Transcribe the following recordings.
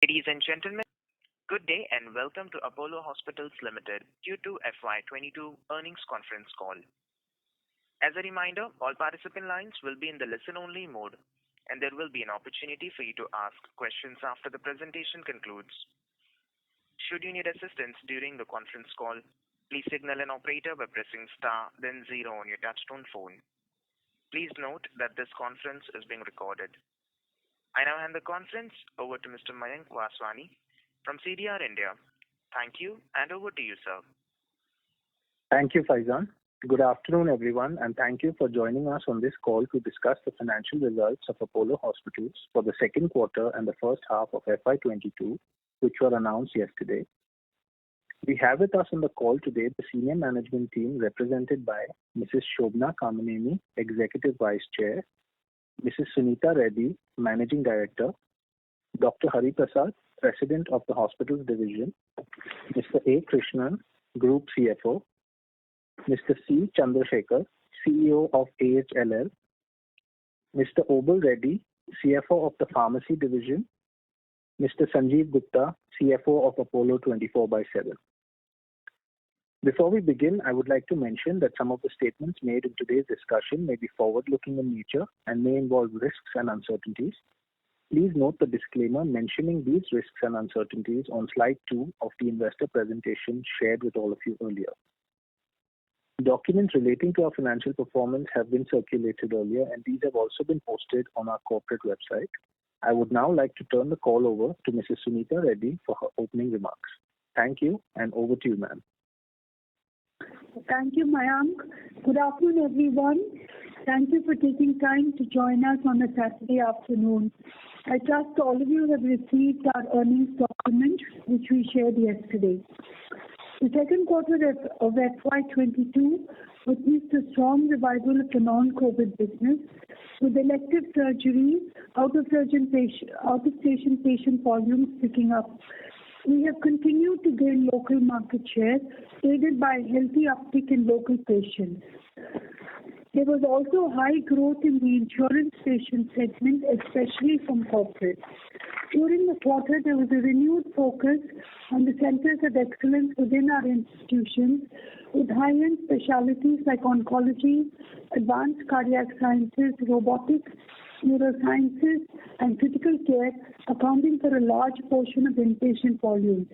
Ladies and gentlemen, good day and welcome to Apollo Hospitals Limited Q2FY22 earnings conference call. As a reminder, all participant lines will be in the listen-only mode, and there will be an opportunity for you to ask questions after the presentation concludes. Should you need assistance during the conference call, please signal an operator by pressing star then 0 on your touchtone phone. Please note that this conference is being recorded. I now hand the conference over to Mr. Mayank Vaswani from CDR India. Thank you, and over to you, sir. Thank you, Faizan. Good afternoon, everyone, and thank you for joining us on this call to discuss the financial results of Apollo Hospitals for the second quarter and the first half of FY22, which were announced yesterday. We have with us on the call today the senior management team represented by Mrs. Shobna Kamineni, Executive Vice Chair, Mrs. Sunita Reddy, Managing Director, Dr. Hari Prasad, President of the Hospitals Division, Mr. A. Krishnan, Group CFO, Mr. C. Chandrasekhar, CEO of AHLL, Mr. Obul Reddy, CFO of the Pharmacy Division, Mr. Sanjeev Gupta, CFO of Apollo 24/7. Before we begin, I would like to mention that some of the statements made in today's discussion may be forward-looking in nature and may involve risks and uncertainties. Please note the disclaimer mentioning these risks and uncertainties on slide 2 of the investor presentation shared with all of you earlier. Documents relating to our financial performance have been circulated earlier, and these have also been posted on our corporate website. I would now like to turn the call over to Mrs. Sunita Reddy for her opening remarks. Thank you, and over to you, ma'am. Thank you, Mayank. Good afternoon, everyone. Thank you for taking time to join us on a Saturday afternoon. I trust all of you have received our earnings document, which we shared yesterday. The second quarter of FY22 witnessed a strong revival of the non-COVID business, with elective surgeries, out-of-station patient volumes picking up. We have continued to gain local market share, aided by healthy uptick in local patients. There was also high growth in the insurance patient segment, especially from corporate. During the quarter, there was a renewed focus on the centers of excellence within our institutions, with high-end specialties like oncology, advanced cardiac sciences, robotics, neurosciences, and critical care accounting for a large portion of inpatient volume.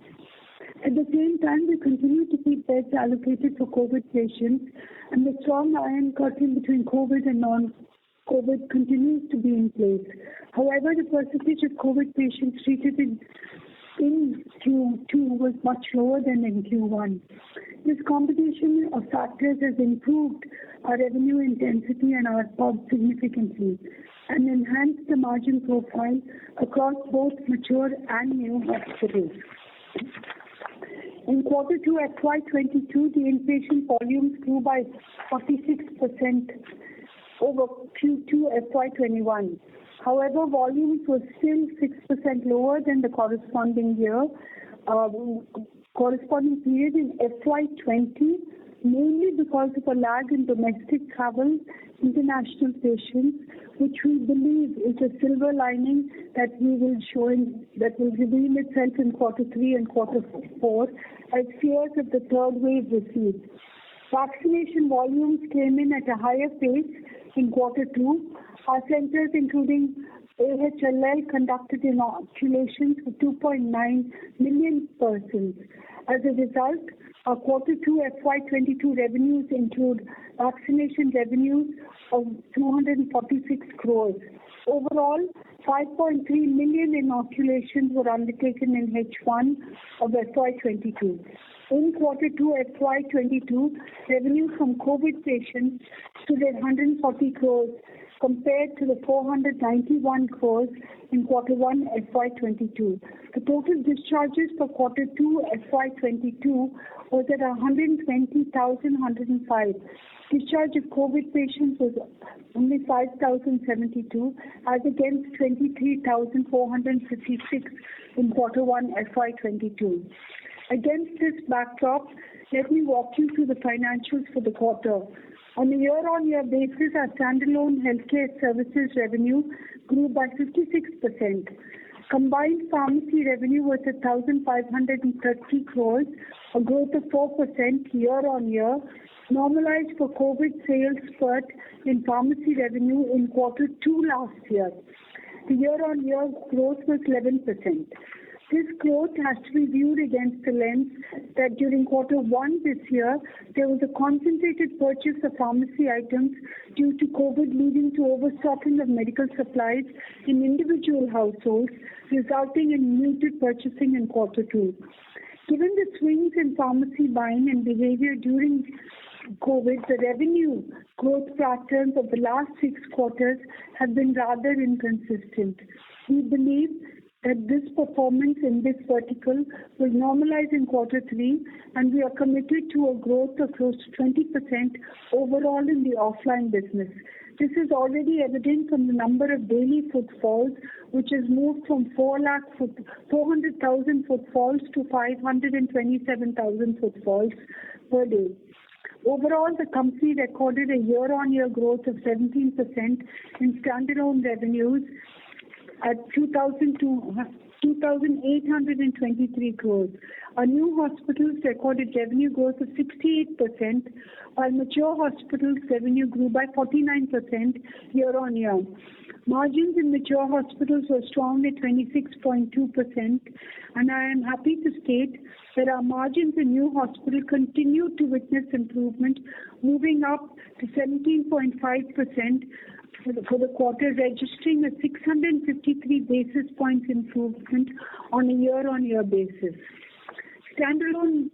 At the same time, we continue to keep beds allocated for COVID patients, and the strong iron curtain between COVID and non-COVID continues to be in place. However, the percentage of COVID patients treated in Q2 was much lower than in Q1. This combination of factors has improved our revenue intensity and our ARPOB significantly and enhanced the margin profile across both mature and new hospitals. In quarter 2 FY22, the inpatient volumes grew by 46% over Q2 FY21. However, volumes were still 6% lower than the corresponding period in FY20, mainly because of a lag in domestic travel, international patients, which we believe is a silver lining that will reveal itself in quarter 3 and quarter 4 as fears of the third wave recede. Vaccination volumes came in at a higher pace in quarter 2. Our centers, including AHLL, conducted inoculations for 2.9 million persons. As a result, our quarter 2 FY22 revenues include vaccination revenues of 246 crores. Overall, 5.3 million inoculations were undertaken in H1 of FY22. In quarter 2 FY22, revenue from COVID patients stood at 140 crores compared to the 491 crores in quarter 1 FY22. The total discharges for quarter 2 FY22 was at 120,105. Discharge of COVID patients was only 5,072 as against 23,456 in quarter 1 FY22. Against this backdrop, let me walk you through the financials for the quarter. On a year-on-year basis, our standalone healthcare services revenue grew by 56%. Combined pharmacy revenue was at 1,530 crores, a growth of 4% year-on-year. Normalized for COVID sales spurt in pharmacy revenue in Q2 last year. The year-on-year growth was 11%. This growth has to be viewed against the lens that during Q1 this year, there was a concentrated purchase of pharmacy items due to COVID, leading to overstocking of medical supplies in individual households, resulting in muted purchasing in Q2. Given the swings in pharmacy buying and behavior during COVID, the revenue growth patterns of the last 6 quarters have been rather inconsistent. We believe that this performance in this vertical will normalize in Q3, and we are committed to a growth of close to 20% overall in the offline business. This is already evident from the number of daily footfalls, which has moved from 400,000 footfalls to 527,000 footfalls per day. Overall, the company recorded a year-on-year growth of 17% in standalone revenues at 2,823 crores. Our new hospitals recorded revenue growth of 68%, while mature hospitals revenue grew by 49% year-on-year. Margins in mature hospitals were strong at 26.2%, and I am happy to state that our margins in new hospital continue to witness improvement, moving up to 17.5% for the quarter, registering a 653 basis points improvement on a year-on-year basis. Standalone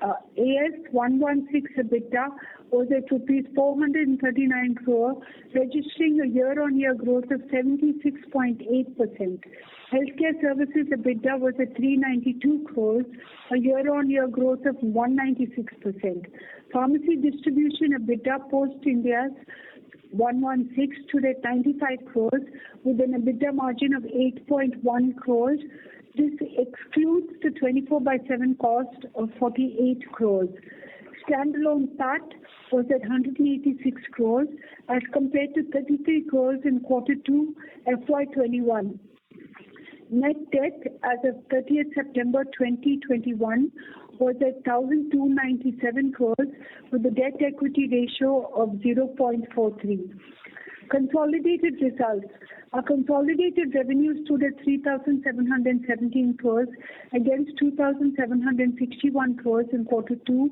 AS 116 EBITDA was at rupees 439 crore, registering a year-on-year growth of 76.8%. Healthcare services EBITDA was at 392 crores, a year-on-year growth of 196%. Pharmacy distribution EBITDA post India's 116 stood at 95 crores with an EBITDA margin of 8.1 crores. This excludes the 24/7 cost of 48 crores. Standalone PAT was at 186 crores as compared to 33 crores in Q2 FY21. Net debt as of 30th September 2021 was at 1,297 crores with a debt equity ratio of 0.43. Consolidated results. Our consolidated revenue stood at 3,717 crores against 2,761 crores in Q2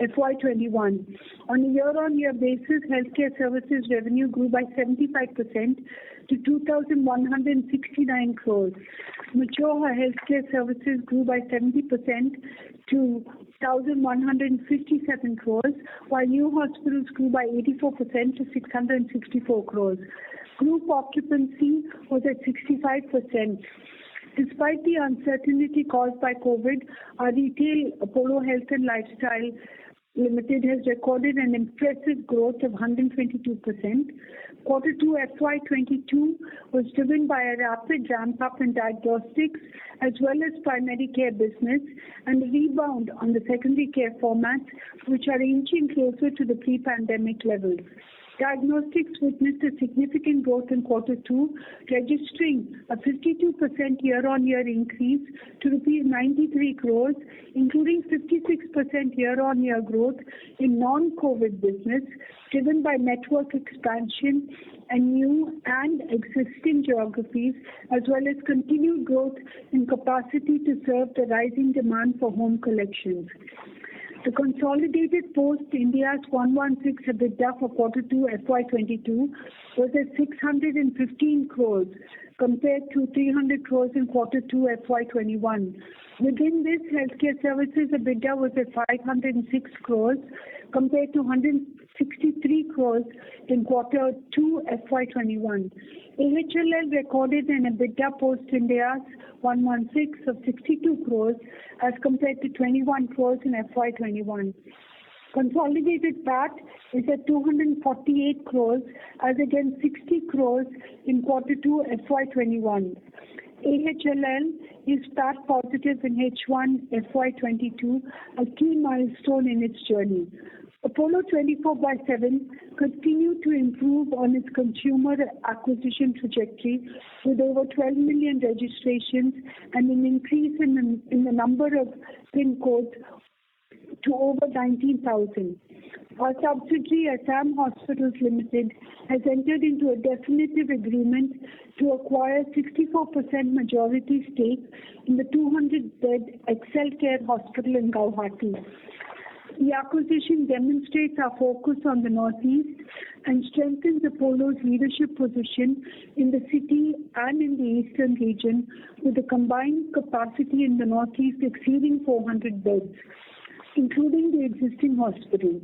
FY21. On a year-on-year basis, healthcare services revenue grew by 75% to 2,169 crores. Mature healthcare services grew by 70% to 1,157 crores, while new hospitals grew by 84% to 664 crores. Group occupancy was at 65%. Despite the uncertainty caused by COVID, our retail Apollo Health and Lifestyle Limited has recorded an impressive growth of 122%. Q2 FY22 was driven by a rapid ramp-up in diagnostics as well as primary care business and a rebound on the secondary care formats, which are inching closer to the pre-pandemic levels. Diagnostics witnessed a significant growth in Q2, registering a 52% year-on-year increase to rupees 93 crores, including 56% year-on-year growth in non-COVID business, driven by network expansion and new and existing geographies, as well as continued growth in capacity to serve the rising demand for home collections. The consolidated post-India's 116 EBITDA for Q2 FY22 was at 615 crores compared to 300 crores in Q2 FY21. Within this, healthcare services EBITDA was at 506 crores compared to 163 crores in Q2 FY21. AHLL recorded an EBITDA post-India's 116 of 62 crores as compared to 21 crores in FY21. Consolidated PAT is at 248 crores as against 60 crores in Q2 FY21. AHLL is PAT positive in H1 FY22, a key milestone in its journey. Apollo 24/7 continued to improve on its consumer acquisition trajectory with over 12 million registrations and an increase in the number of PIN codes to over 19,000. Our subsidiary Assam Hospitals Limited has entered into a definitive agreement to acquire 64% majority stake in the 200-bed Excel Care Hospital in Guwahati. The acquisition demonstrates our focus on the Northeast and strengthens Apollo's leadership position in the city and in the eastern region, with a combined capacity in the Northeast exceeding 400 beds, including the existing hospital.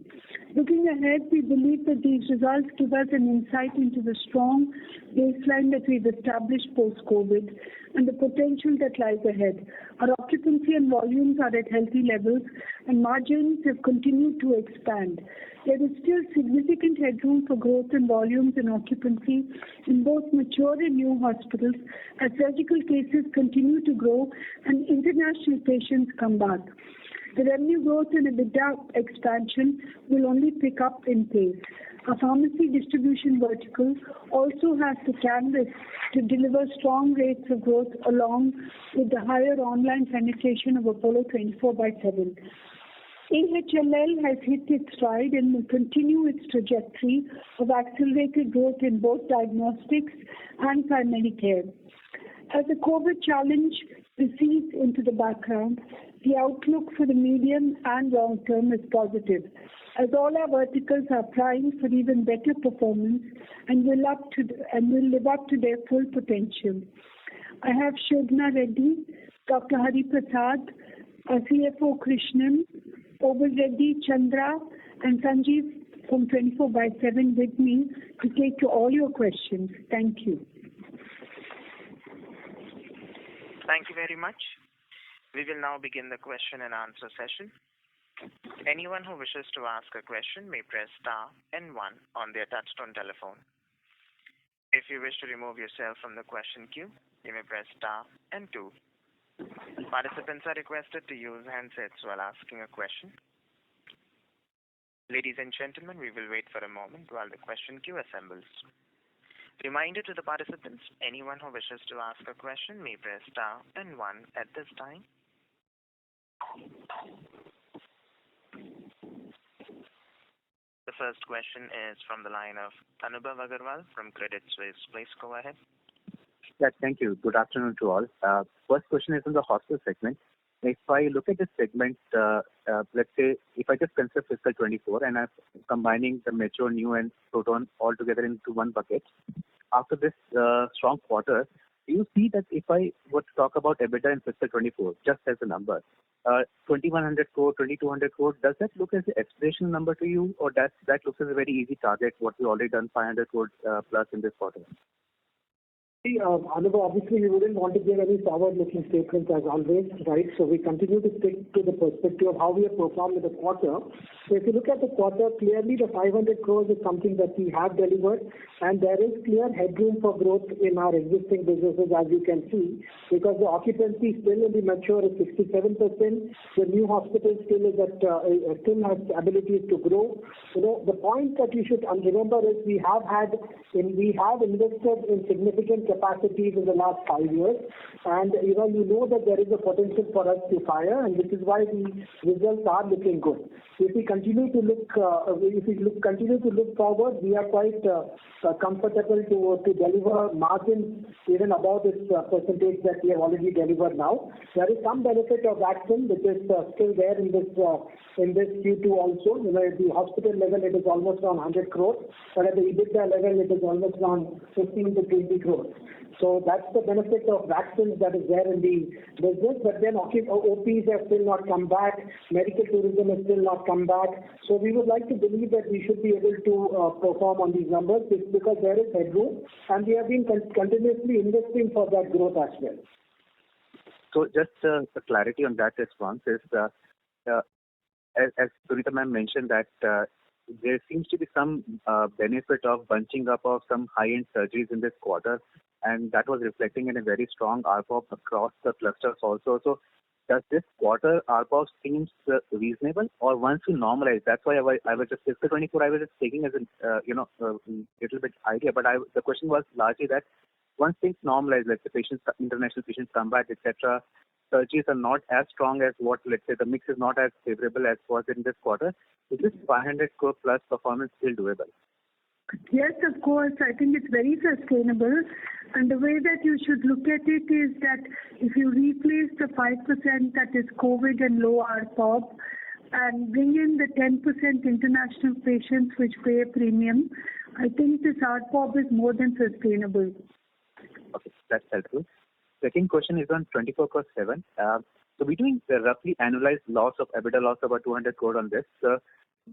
Looking ahead, we believe that these results give us an insight into the strong baseline that we've established post-COVID and the potential that lies ahead. Our occupancy and volumes are at healthy levels and margins have continued to expand. There is still significant headroom for growth in volumes and occupancy in both mature and new hospitals as surgical cases continue to grow and international patients come back. The revenue growth and EBITDA expansion will only pick up in pace. Our pharmacy distribution vertical also has the canvas to deliver strong rates of growth along with the higher online penetration of Apollo 24/7. AHLL has hit its stride and will continue its trajectory of accelerated growth in both diagnostics and primary care. As the COVID challenge recedes into the background, the outlook for the medium and long term is positive, as all our verticals are primed for even better performance and will live up to their full potential. I have Shobhana Reddy, Dr. Hari Prasad, our CFO Krishnan, Obul Reddy, Chandra, and Sanjeev from 24/7 with me to take to all your questions. Thank you. Thank you very much. We will now begin the question and answer session. Anyone who wishes to ask a question may press star and 1 on their touchtone telephone. If you wish to remove yourself from the question queue, you may press star and 2. Participants are requested to use handsets while asking a question. Ladies and gentlemen, we will wait for a moment while the question queue assembles. Reminder to the participants, anyone who wishes to ask a question may press star and 1 at this time. The first question is from the line of Anubhav Agarwal from Credit Suisse. Please go ahead. Yes, thank you. Good afternoon to all. First question is on the hospital segment. If I look at this segment, let's say if I just consider fiscal 24 and I'm combining the Metro, New and Proton all together into one bucket, after this strong quarter, do you see that if I were to talk about EBITDA in fiscal 24, just as a number, 2,100 crore, 2,200 crore, does that look as an aspirational number to you, or that looks as a very easy target, what we already done 500 crore plus in this quarter? See, Anubhav, obviously we wouldn't want to give any forward-looking statements as always, right? So we continue to stick to the perspective of how we have performed in the quarter. So if you look at the quarter, clearly the 500 crores is something that we have delivered, and there is clear headroom for growth in our existing businesses, as you can see, because the occupancy still in the mature is 67%. The new hospital still is at still has abilities to grow. You know, the point that you should remember is we have invested in significant capacities in the last 5 years, and you know that there is a potential for us to fire, and this is why the results are looking good. If we continue to look forward, we are quite comfortable to deliver margins even above this percentage that we have already delivered now. There is some benefit of vaccine which is still there in this Q2 also. You know, at the hospital level it is almost around 100 crores, but at the EBITDA level it is almost around 15 to 20 crores. So that's the benefit of vaccines that is there in the business. But then OPs have still not come back, medical tourism has still not come back. So we would like to believe that we should be able to perform on these numbers because there is headroom, and we have been continuously investing for that growth as well. So just the clarity on that response is, as Sunita ma'am mentioned that there seems to be some benefit of bunching up of some high-end surgeries in this quarter, and that was reflecting in a very strong ARPOB across the clusters also. So does this quarter ARPOB seems reasonable, or once you normalize? That's why I was just fiscal 24. I was just taking as a little bit idea, but the question was largely that once things normalize, let's say international patients come back, etc., surgeries are not as strong as what, let's say, the mix is not as favorable as was in this quarter. Is this 500 crore plus performance still doable? Yes, of course. I think it's very sustainable. And the way that you should look at it is that if you replace the 5% that is COVID and low ARPOB and bring in the 10% international patients which pay a premium, I think this ARPOB is more than sustainable. Okay, that's helpful. Second question is on 24/7. So we're doing the roughly annualized loss of EBITDA loss of about 200 crore on this.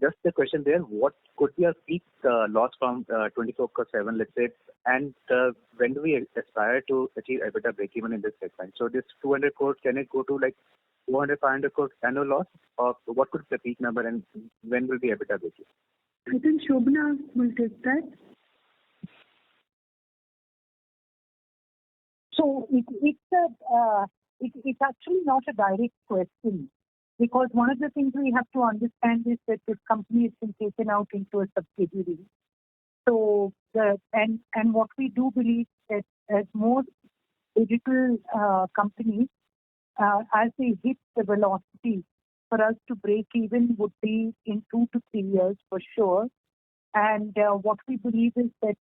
Just the question there, what could be a peak loss from 24/7, let's say, and when do we aspire to achieve EBITDA break-even in this segment? So this 200 crore, can it go to like 200, 500 crore annual loss, or what could be the peak number, and when will be EBITDA break-even? I think Shobana will take that. So it's actually not a direct question, because one of the things we have to understand is that this company has been taken out into a subsidiary. So and what we do believe that as more digital companies, as they hit the velocity, for us to break even would be in 2 to 3 years for sure. And what we believe is that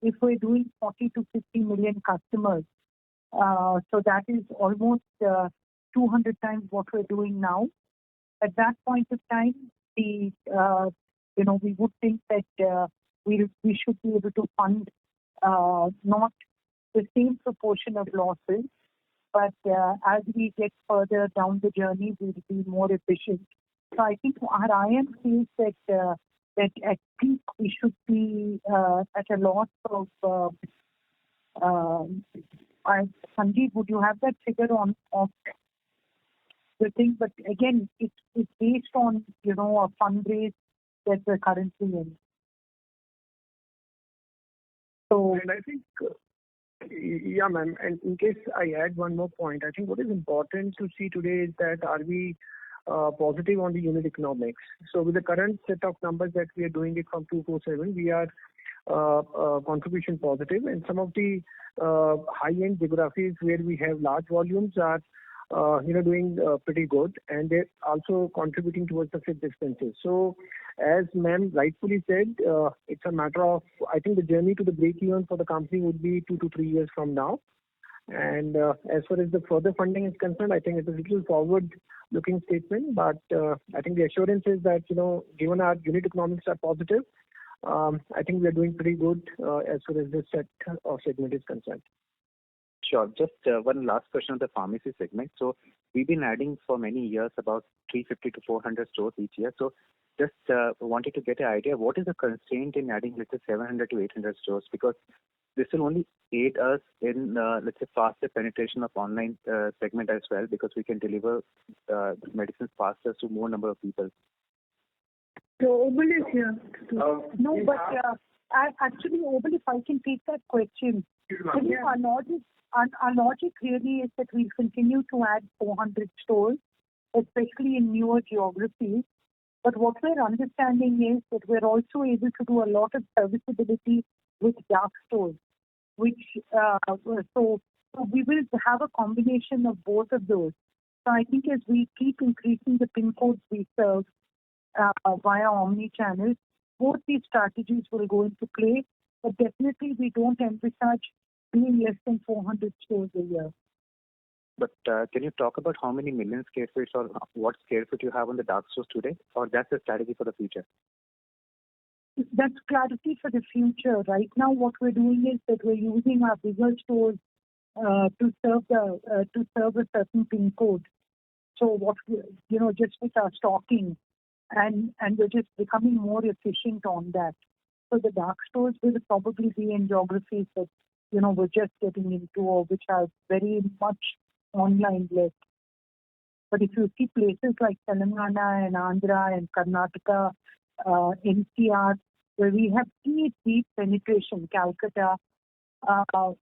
if we're doing 40 to 50 million customers, so that is almost 200 times what we're doing now. At that point of time, we would think that we should be able to fund not the same proportion of losses, but as we get further down the journey, we'll be more efficient. So I think our IM feels that at peak we should be at a loss of. Sanjeev, would you have that figure of the thing? But again, it's based on a fundraise that we're currently in. So, and I think, yeah, ma'am. And in case I add one more point, I think what is important to see today is that are we positive on the unit economics? So with the current set of numbers that we are doing it from 247, we are contribution positive, and some of the high-end geographies where we have large volumes are doing pretty good, and they're also contributing towards the fixed expenses. So as ma'am rightfully said, it's a matter of, I think the journey to the break-even for the company would be 2 to 3 years from now. And as far as the further funding is concerned, I think it's a little forward-looking statement, but I think the assurance is that, given our unit economics are positive, I think we are doing pretty good as far as this set of segment is concerned. Sure. Just one last question on the pharmacy segment. So we've been adding for many years about 350 to 400 stores each year. So just wanted to get an idea, what is the constraint in adding, let's say, 700 to 800 stores? Because this will only aid us in, let's say, faster penetration of online segment as well, because we can deliver medicines faster to more number of people. So Obul is here. No, but actually, Obul, if I can take that question. I think our logic really is that we'll continue to add 400 stores, especially in newer geographies. But what we're understanding is that we're also able to do a lot of serviceability with dark stores, which so we will have a combination of both of those. So I think as we keep increasing the pin codes we serve via omni-channel, both these strategies will go into play. But definitely we don't envisage doing less than 400 stores a year. But can you talk about how many million square feet or what square feet you have on the dark stores today, or that's a strategy for the future? That's clarity for the future. Right now, what we're doing is that we're using our bigger stores to serve a certain pin code. So what just with our stocking, and we're just becoming more efficient on that. So the dark stores will probably be in geographies that we're just getting into, or which are very much online led. But if you see places like Telangana and Andhra and Karnataka, NCR, where we have deep penetration, Calcutta, there are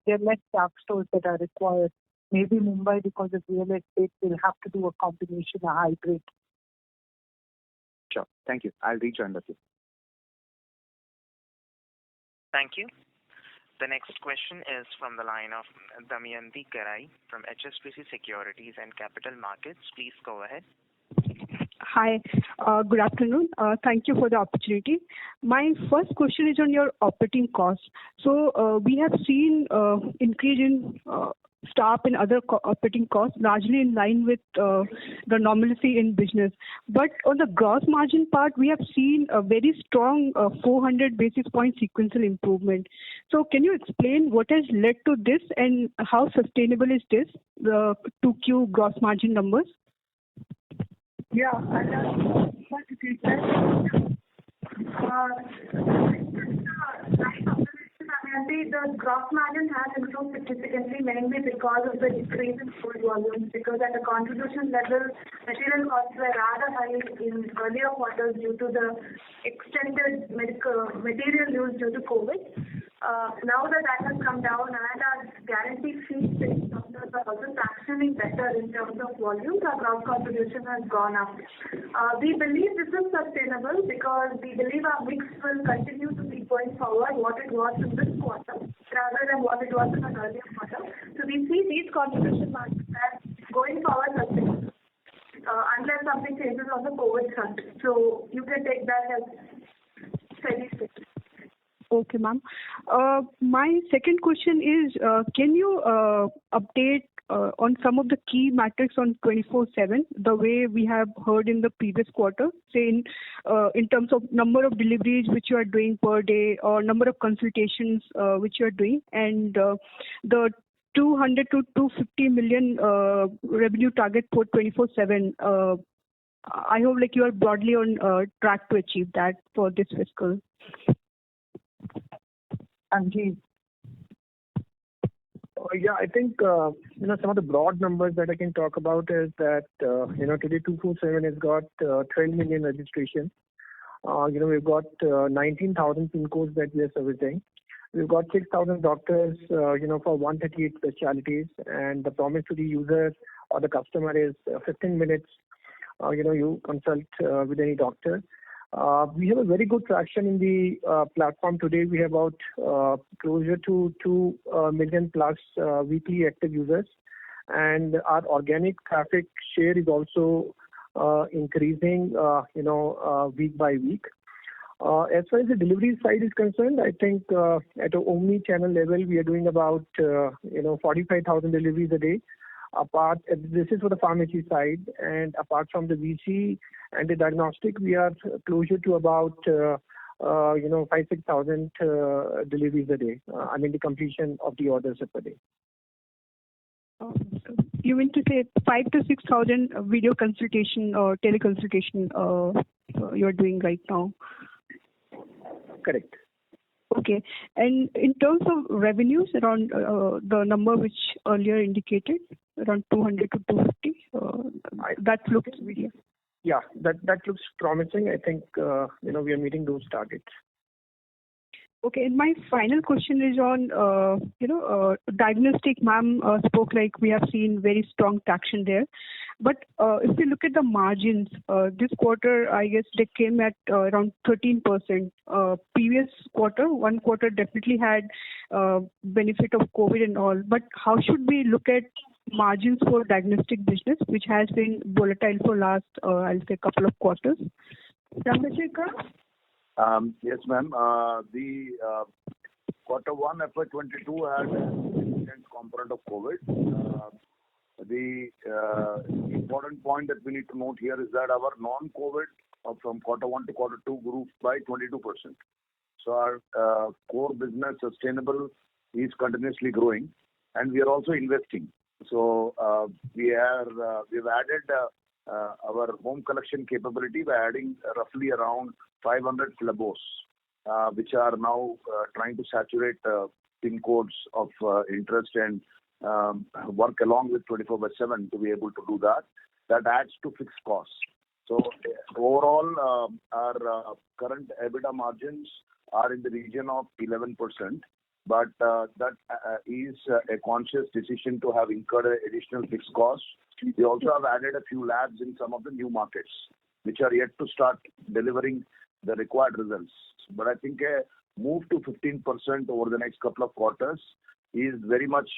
less dark stores that are required. maybe Mumbai, because of real estate, will have to do a combination, a hybrid. Sure. Thank you. I'll rejoin the queue. Thank you. The next question is from the line of Damayanti Kerai from HSBC Securities and Capital Markets. Please go ahead. Hi, good afternoon. Thank you for the opportunity. My first question is on your operating costs. So we have seen increase in staff and other operating costs, largely in line with the normalcy in business. But on the gross margin part, we have seen a very strong 400 basis point sequential improvement. So can you explain what has led to this and how sustainable is this, the 2Q gross margin numbers? Yeah, and want to take that. The gross margin has improved significantly, mainly because of the decrease in food volumes, because at the contribution level, material costs were rather high in earlier quarters due to the extended material use due to COVID. Now that has come down and our guaranteed fees doctors are also functioning better in terms of volumes, our gross contribution has gone up. We believe this is sustainable because we believe our mix will continue to be going forward what it was in this quarter rather than what it was in an earlier quarter. So we see these contribution margins as going forward sustainable unless something changes on the COVID front. So you can take that as steady state. Okay, ma'am. My second question is, can you update on some of the key metrics on 24/7, the way we have heard in the previous quarter, say in terms of number of deliveries which you are doing per day or number of consultations which you are doing, and the 200 to 250 million revenue target for 24/7. I hope like you are broadly on track to achieve that for this fiscal. Sanjeev. Yeah, I think some of the broad numbers that I can talk about is that today 247 has got 12 million registrations. We've got 19,000 pin codes that we are servicing. We've got 6,000 doctors, for 138 specialties, and the promise to the user or the customer is 15 minutes. You consult with any doctor. We have a very good traction in the platform today. We have about closer to 2 million plus weekly active users, and our organic traffic share is also increasing, week by week. As far as the delivery side is concerned, I think at an omni-channel level, we are doing about 45,000 deliveries a day. This is for the pharmacy side, and apart from the VC and the diagnostic, we are closer to about 5,000-6,000 deliveries a day. The completion of the orders per day. You mean to say 5,000 to 6,000 video consultation or teleconsultation you are doing right now? Correct. Okay. And in terms of revenues, around the number which earlier indicated, around 200 to 250, that looks... Yeah, that looks promising. I think, we are meeting those targets. Okay, and my final question is on, diagnostic. Ma'am spoke like we have seen very strong traction there. But if we look at the margins, this quarter, I guess they came at around 13%. Previous quarter, one quarter definitely had benefit of COVID and all. But how should we look at margins for diagnostic business, which has been volatile for last, I'll say, couple of quarters? Chandrasekhar? Yes, ma'am. The quarter one FY22 had a significant component of COVID. The important point that we need to note here is that our non-COVID from quarter one to quarter two grew by 22%. So our core business sustainable is continuously growing, and we are also investing. So we've added our home collection capability by adding roughly around 500 phlebos, which are now trying to saturate pin codes of interest and work along with 24/7 to be able to do that. That adds to fixed costs. So overall, our current EBITDA margins are in the region of 11%, but that is a conscious decision to have incurred additional fixed costs. We also have added a few labs in some of the new markets, which are yet to start delivering the required results. But I think a move to 15% over the next couple of quarters is very much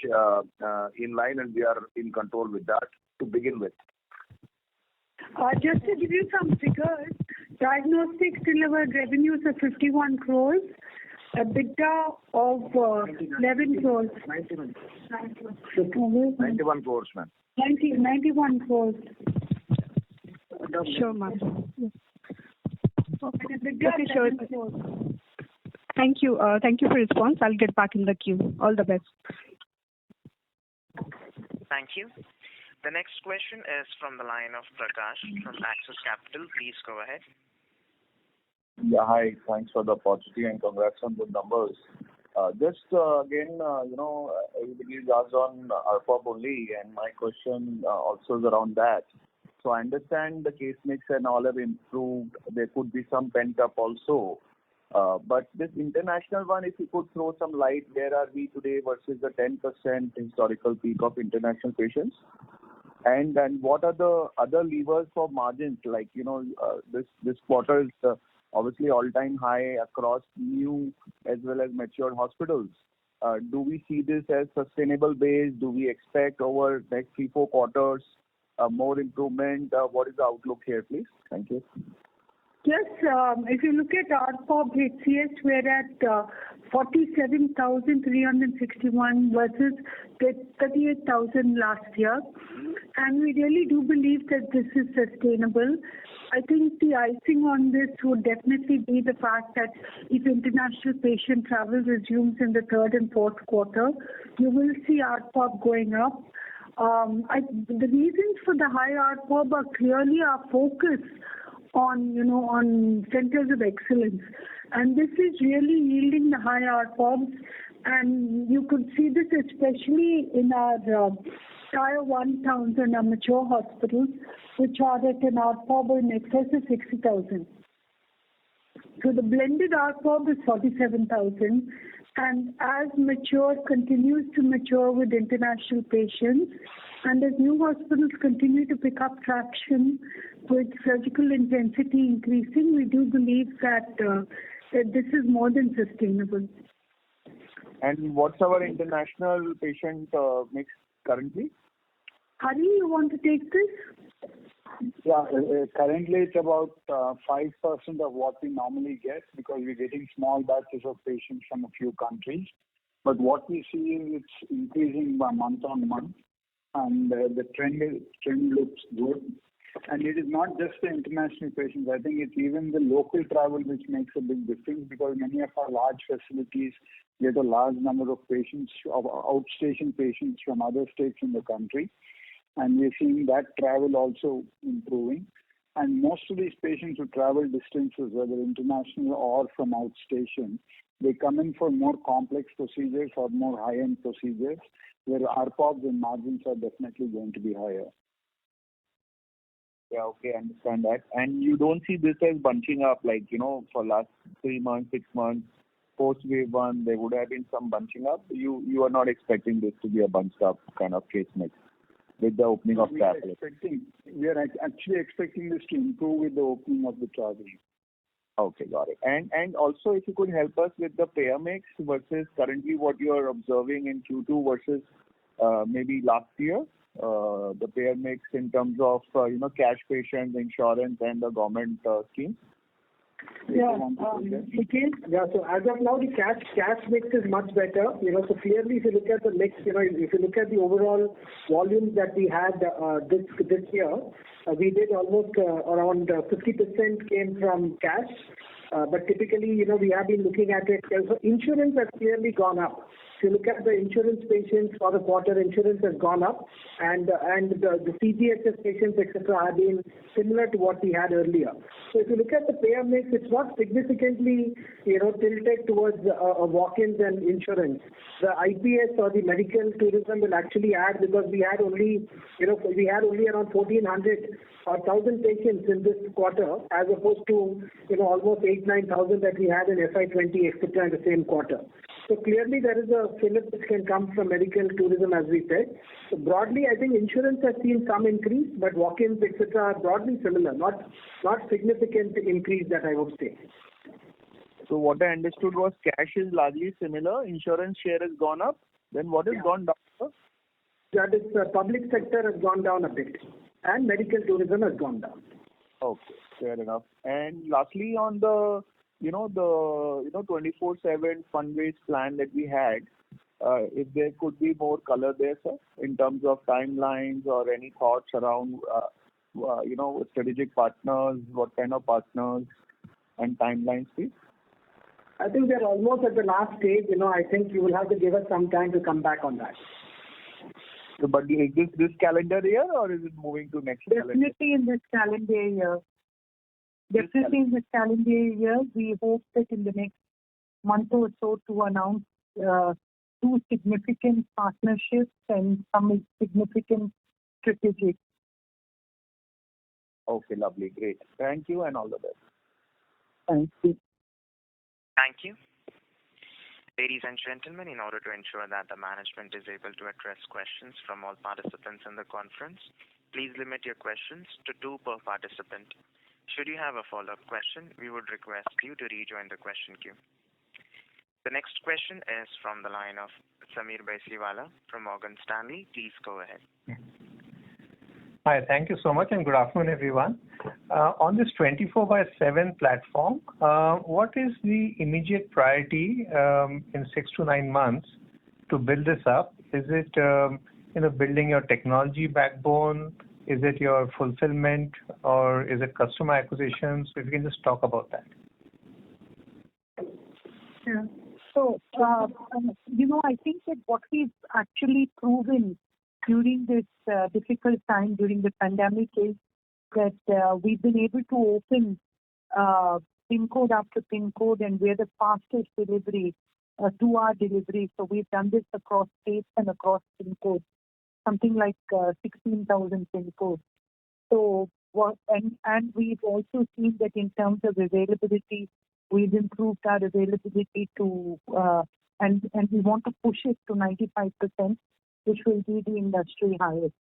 in line, and we are in control with that to begin with. Just to give you some figures, diagnostics delivered revenues of 51 crores, EBITDA of 11 crores. 91 crores, ma'am. 91 crores. Sure, ma'am. Okay, Okay, sure. Thank you. Thank you for your response. I'll get back in the queue. All the best. Thank you. The next question is from the line of Prakash from Axis Capital. Please go ahead. Yeah, hi. Thanks for the opportunity and congrats on good numbers. Again, everybody is asked on ARPOB only, and my question also is around that. So I understand the case mix and all have improved. There could be some pent up also. But this international one, if you could throw some light, where are we today versus the 10% historical peak of international patients? And what are the other levers for margins? Like, this quarter is obviously all-time high across new as well as matured hospitals. Do we see this as sustainable base? Do we expect over next 3-4 quarters more improvement? What is the outlook here, please? Thank you. Yes, if you look at ARPOB HCS, we're at 47,361 versus 38,000 last year. And we really do believe that this is sustainable. I think the icing on this would definitely be the fact that if international patient travel resumes in the third and fourth quarter, you will see ARPOB going up. The reasons for the high ARPOB are clearly our focus on centers of excellence. And this is really yielding the high ARPOBs. And you could see this especially in our Tier 1 towns and our mature hospitals, which are at an ARPOB in excess of 60,000. So the blended ARPOB is 47,000. And as mature continues to mature with international patients, and as new hospitals continue to pick up traction with surgical intensity increasing, we do believe that this is more than sustainable. And what's our international patient mix currently? Hari, you want to take this? Yeah, currently it's about 5% of what we normally get because we're getting small batches of patients from a few countries. But what we see is it's increasing by month on month, and the trend looks good. And it is not just the international patients. I think it's even the local travel which makes a big difference because many of our large facilities get a large number of patients, of outstation patients from other states in the country. And we're seeing that travel also improving. And most of these patients who travel distances, whether international or from outstation, they come in for more complex procedures or more high-end procedures, where ARPOBs and margins are definitely going to be higher. Yeah, okay, I understand that. And you don't see this as bunching up, like, for last 3 months, 6 months, post wave 1, there would have been some bunching up. You are not expecting this to be a bunched up kind of case mix with the opening of travel? We are actually expecting this to improve with the opening of the travel. Okay, got it. And also, if you could help us with the payer mix versus currently what you are observing in Q2 versus maybe last year, the payer mix in terms of cash patients, insurance, and the government schemes. Yeah. So as of now, the cash mix is much better. So clearly, if you look at the mix, if you look at the overall volumes that we had this year, we did almost around 50% came from cash. But typically, we have been looking at it. So insurance has clearly gone up. If you look at the insurance patients for the quarter, insurance has gone up, and the CGHS patients, etc., have been similar to what we had earlier. So if you look at the payer mix, it's not significantly tilted towards walk-ins and insurance. The IPS or the medical tourism will actually add because we had only around 1,400 or 1,000 patients in this quarter, as opposed to almost 8,000-9,000 that we had in FY20, etc., in the same quarter. So clearly there is a fillip which can come from medical tourism, as we said. So broadly, I think insurance has seen some increase, but walk-ins, etc., are broadly similar, not significant increase that I would say. So what I understood was cash is largely similar, insurance share has gone up, then what has gone down, sir? That is, public sector has gone down a bit, and medical tourism has gone down. Okay, fair enough. And lastly, on the 24/7 fund-based plan that we had, if there could be more color there, sir, in terms of timelines or any thoughts around, strategic partners, what kind of partners and timelines, please? I think we are almost at the last stage. I think you will have to give us some time to come back on that. So, but is this calendar year or is it moving to next calendar? Definitely in this calendar year. Definitely in this calendar year. We hope that in the next month or so to announce 2 significant partnerships and some significant strategic. Okay, lovely. Great. Thank you and all the best. Thank you. Thank you. Ladies and gentlemen, in order to ensure that the management is able to address questions from all participants in the conference, please limit your questions to 2 per participant. Should you have a follow-up question, we would request you to rejoin the question queue. The next question is from the line of Sameer Baisiwala from Morgan Stanley. Please go ahead. Hi, thank you so much and good afternoon, everyone. On this 24/7 platform, what is the immediate priority in 6 to 9 months to build this up? Is it building your technology backbone? Is it your fulfillment, or is it customer acquisition? So if you can just talk about that. Yeah. So, I think that what we've actually proven during this difficult time during the pandemic is that we've been able to open pin code after pin code, and we're the fastest delivery, 2-hour delivery. So we've done this across states and across pin codes, something like 16,000 pin codes. So and we've also seen that in terms of availability, we've improved our availability to and we want to push it to 95%, which will be the industry highest,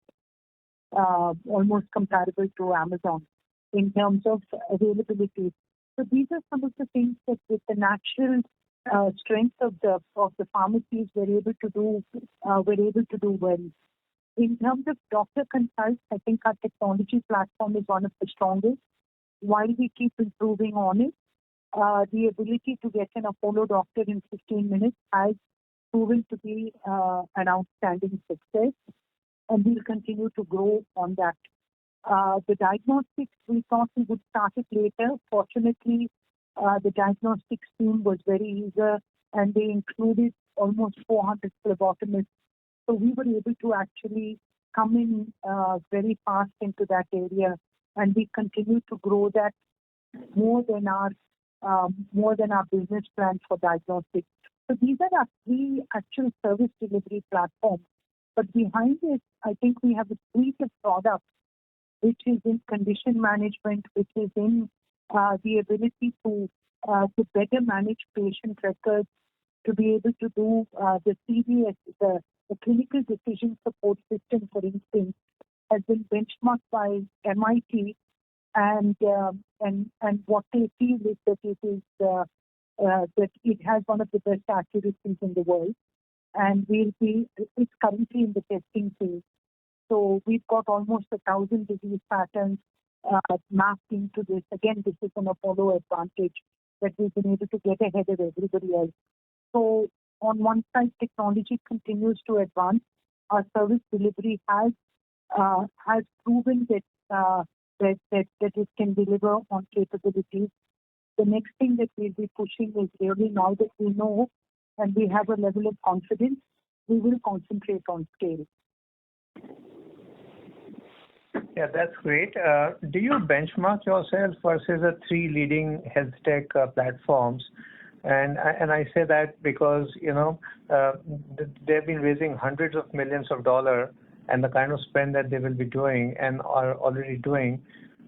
almost comparable to Amazon in terms of availability. So these are some of the things that with the natural strength of the pharmacies we're able to do well. In terms of doctor consults, I think our technology platform is one of the strongest. While we keep improving on it, the ability to get an Apollo doctor in 15 minutes has proven to be an outstanding success, and we'll continue to grow on that. The diagnostics, we thought we would start it later. Fortunately, the diagnostics team was very eager, and they included almost 400 phlebotomists. So we were able to actually come in very fast into that area, and we continue to grow that more than our business plan for diagnostics. So these are our 3 actual service delivery platforms. But behind it, I think we have a suite of products, which is in condition management, which is in the ability to better manage patient records, to be able to do the CDS, the clinical decision support system, for instance, has been benchmarked by MIT, and what they feel is that that it has one of the best accuracies in the world, and it's currently in the testing phase. So we've got almost 1,000 disease patterns mapped into this. Again, this is an Apollo advantage that we've been able to get ahead of everybody else. So on one side, technology continues to advance. Our service delivery has proven that it can deliver on capabilities. The next thing that we'll be pushing is really, now that we know and we have a level of confidence, we will concentrate on scale. Yeah, that's great. Do you benchmark yourself versus the 3 leading health tech platforms? And I say that because they've been raising hundreds of millions of dollars, and the kind of spend that they will be doing and are already doing,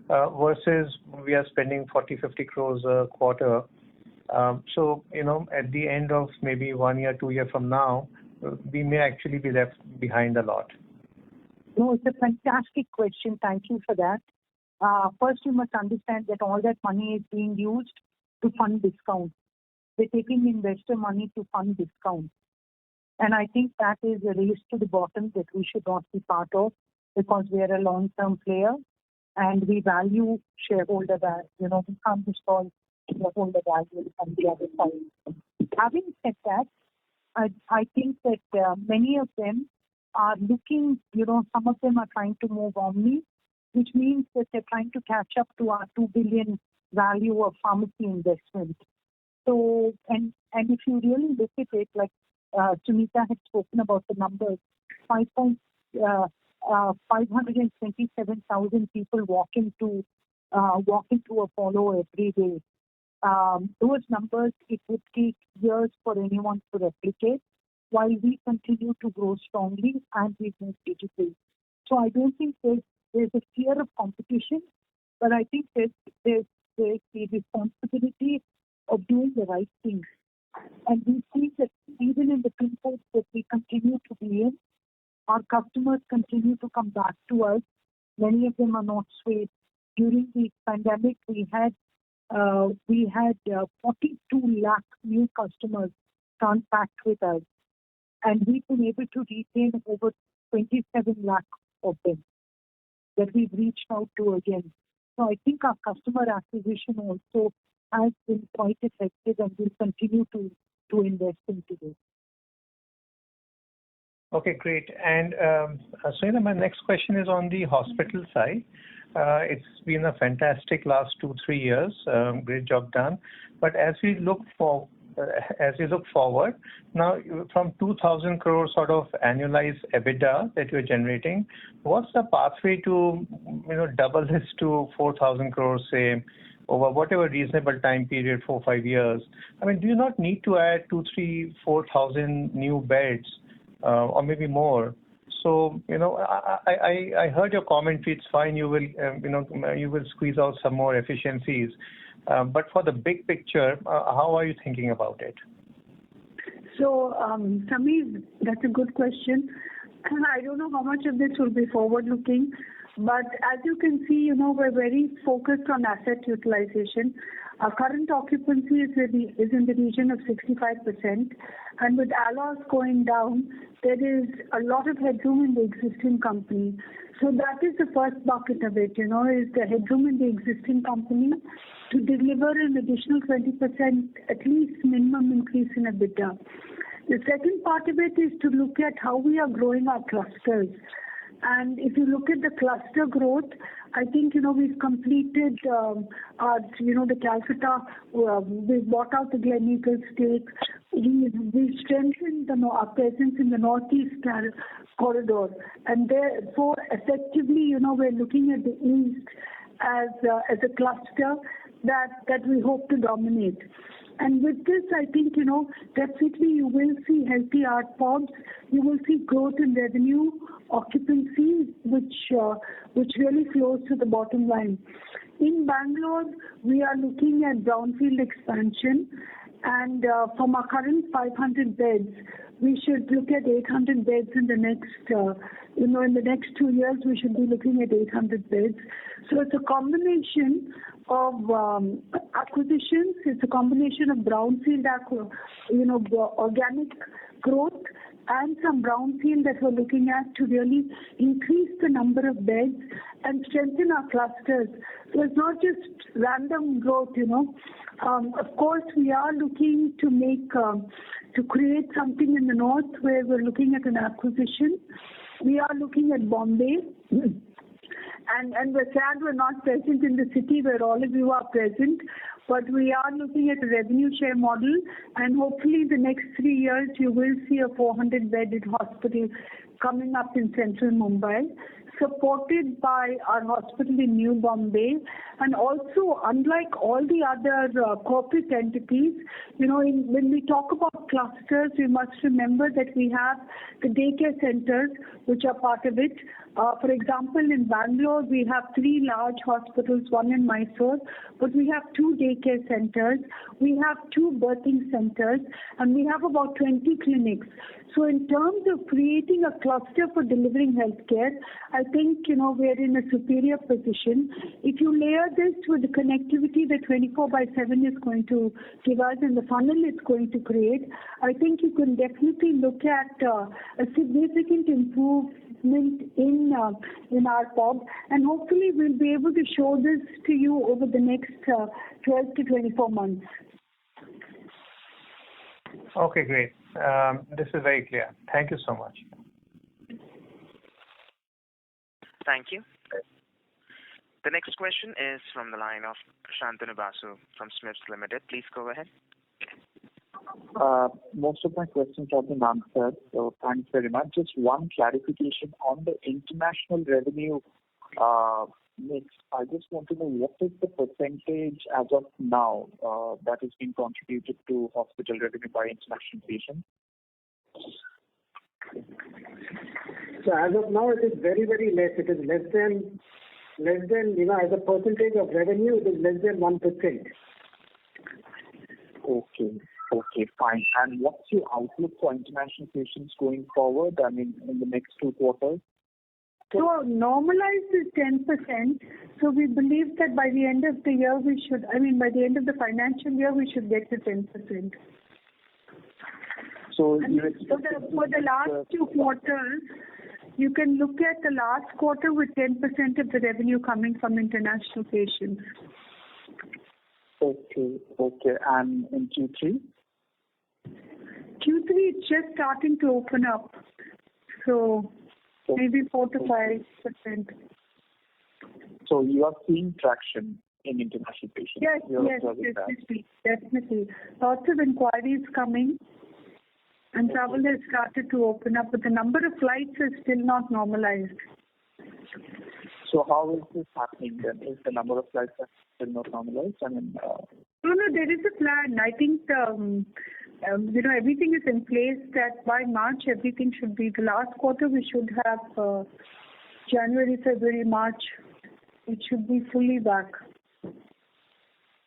versus we are spending 40-50 crores a quarter. So, at the end of maybe 1 year, 2 years from now, we may actually be left behind a lot. No, it's a fantastic question. Thank you for that. First, you must understand that all that money is being used to fund discounts. We're taking investor money to fund discounts. And I think that is a race to the bottom that we should not be part of, because we are a long-term player and we value shareholder value. We can't destroy shareholder value on the other side. Having said that, I think that many of them are looking, some of them are trying to move omni, which means that they're trying to catch up to our 2 billion value of pharmacy investment. So, and if you really look at it, like Sunita had spoken about the numbers, 527,000 people walk into Apollo every day. Those numbers, it would take years for anyone to replicate, while we continue to grow strongly and we move digital. So I don't think there's a fear of competition, but I think there's the responsibility of doing the right things. And we see that even in the pin codes that we continue to be in, our customers continue to come back to us. Many of them are not swayed. During the pandemic, we had 42 lakh new customers contact with us, and we've been able to retain over 27 lakh of them that we've reached out to again. So I think our customer acquisition also has been quite effective, and we'll continue to invest into this. Okay, great. And Sunita, my next question is on the hospital side. It's been a fantastic last 2-3 years. Great job done. But as we look forward, now from 2,000 crore sort of annualized EBITDA that you're generating, what's the pathway to double this to 4,000 crore, say, over whatever reasonable time period, 4-5 years? I mean, do you not need to add 2,000, 3,000, 4,000 new beds, or maybe more? So, I heard your commentary. It's fine. You will squeeze out some more efficiencies. But for the big picture, how are you thinking about it? So, Samir, that's a good question. I don't know how much of this will be forward-looking, but as you can see, we're very focused on asset utilization. Our current occupancy is in the region of 65%, and with ALOS going down, there is a lot of headroom in the existing company. So that is the first bucket of it, is the headroom in the existing company to deliver an additional 20%, at least minimum increase in EBITDA. The second part of it is to look at how we are growing our clusters. And if you look at the cluster growth, I think, we've completed the Calcutta, we've bought out the Gleneagles stake. We've strengthened our presence in the Northeast corridor. And therefore, effectively, we're looking at the East as a cluster that we hope to dominate. And with this, I think, definitely you will see healthy ARPOBs. You will see growth in revenue, occupancy, which really flows to the bottom line. In Bangalore, we are looking at brownfield expansion, and from our current 500 beds, we should look at 800 beds in the next, in the next 2 years, we should be looking at 800 beds. So it's a combination of acquisitions. It's a combination of brownfield, organic growth, and some brownfield that we're looking at to really increase the number of beds and strengthen our clusters. So it's not just random growth, Of course, we are looking to create something in the north where we're looking at an acquisition. We are looking at Bombay. And we're sad we're not present in the city where all of you are present, but we are looking at a revenue share model, and hopefully in the next 3 years you will see a 400-bedded hospital coming up in central Mumbai. supported by our hospital in New Bombay, and also unlike all the other corporate entities, when we talk about clusters, we must remember that we have the daycare centers which are part of it. For example, in Bangalore, we have 3 large hospitals, one in Mysore, but we have 2 daycare centers, we have 2 birthing centers, and we have about 20 clinics. So in terms of creating a cluster for delivering healthcare, I think, we're in a superior position. If you layer this with the connectivity that 24/7 is going to give us and the funnel it's going to create, I think you can definitely look at a significant improvement in our POB, and hopefully we'll be able to show this to you over the next 12 to 24 months. Okay, great. This is very clear. Thank you so much. Thank you. The next question is from the line of Shantanu Basu from Smiths Limited. Please go ahead. Most of my questions have been answered, so thanks very much. Just one clarification on the international revenue mix. I just want to know what is the percentage as of now that is being contributed to hospital revenue by international patients? So as of now, it is very, very less. It is less than, as a percentage of revenue, it is less than 1%. Okay, fine. And what's your outlook for international patients going forward? I mean, in the next 2 quarters? So normalized is 10%. So we believe that by the end of the year, by the end of the financial year, we should get to 10%. So for the last 2 quarters, you can look at the last quarter with 10% of the revenue coming from international patients. Okay. And in Q3? Q3 is just starting to open up. So maybe 4 to 5%. So you are seeing traction in international patients? Yes, definitely. Lots of inquiries coming, and travel has started to open up, but the number of flights is still not normalized. So how is this happening then? Is the number of flights still not normalized? No, there is a plan. I think everything is in place that by March everything should be. The last quarter we should have January, February, March. It should be fully back.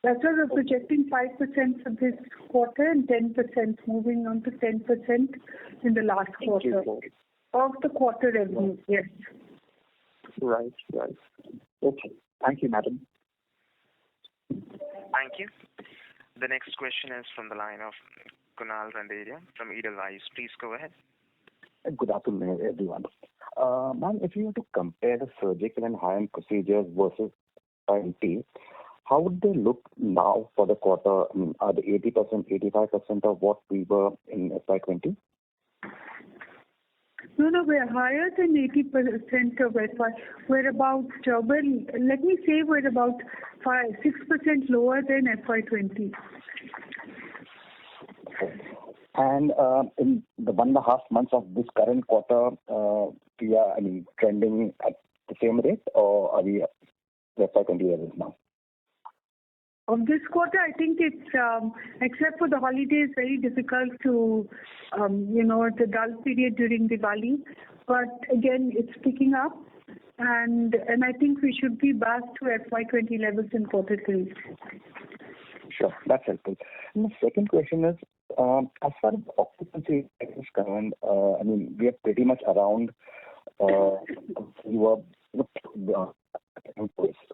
That's why we're projecting 5% for this quarter and 10%, moving on to 10% in the last quarter of the quarter revenue. Yes. Right. Okay. Thank you, madam. Thank you. The next question is from the line of Kunal Randeria from Edelweiss. Please go ahead. Good afternoon, everyone. Ma'am, if you were to compare the surgical and high-end procedures versus 20, how would they look now for the quarter? I mean, are they 80%, 85% of what we were in FY20? No, we're higher than 80% of FY. We're about, let me say we're about 6% lower than FY20. Okay. And in the 1.5 months of this current quarter, we are, trending at the same rate, or are we at FY20 levels now? Of this quarter, I think it's, except for the holidays, very difficult to, the dull period during Diwali. But again, it's picking up, and I think we should be back to FY20 levels in quarter 3. Sure, that's helpful. And the second question is, as far as occupancy is concerned, we are pretty much around.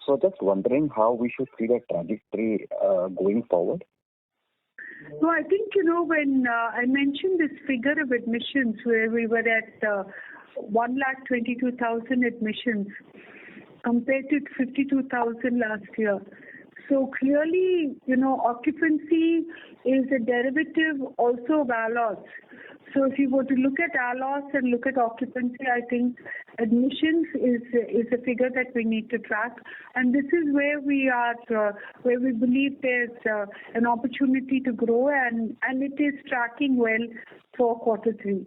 So just wondering how we should see the trajectory going forward. So I think, when I mentioned this figure of admissions where we were at 122,000 admissions compared to 52,000 last year. So clearly, occupancy is a derivative also of ALOS. So if you were to look at ALOS and look at occupancy, I think admissions is a figure that we need to track. And this is where we are, where we believe there's an opportunity to grow, and it is tracking well for quarter 3.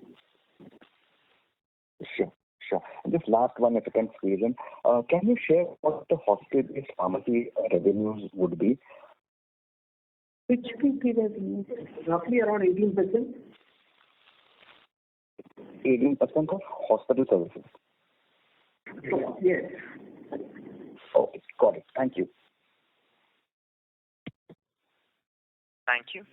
Sure. And just last one, if I can squeeze in. Can you share what the hospital-based pharmacy revenues would be? Which PP revenues? Roughly around 18%. 18% of hospital services. Yes. Okay, got it. Thank you. Thank you.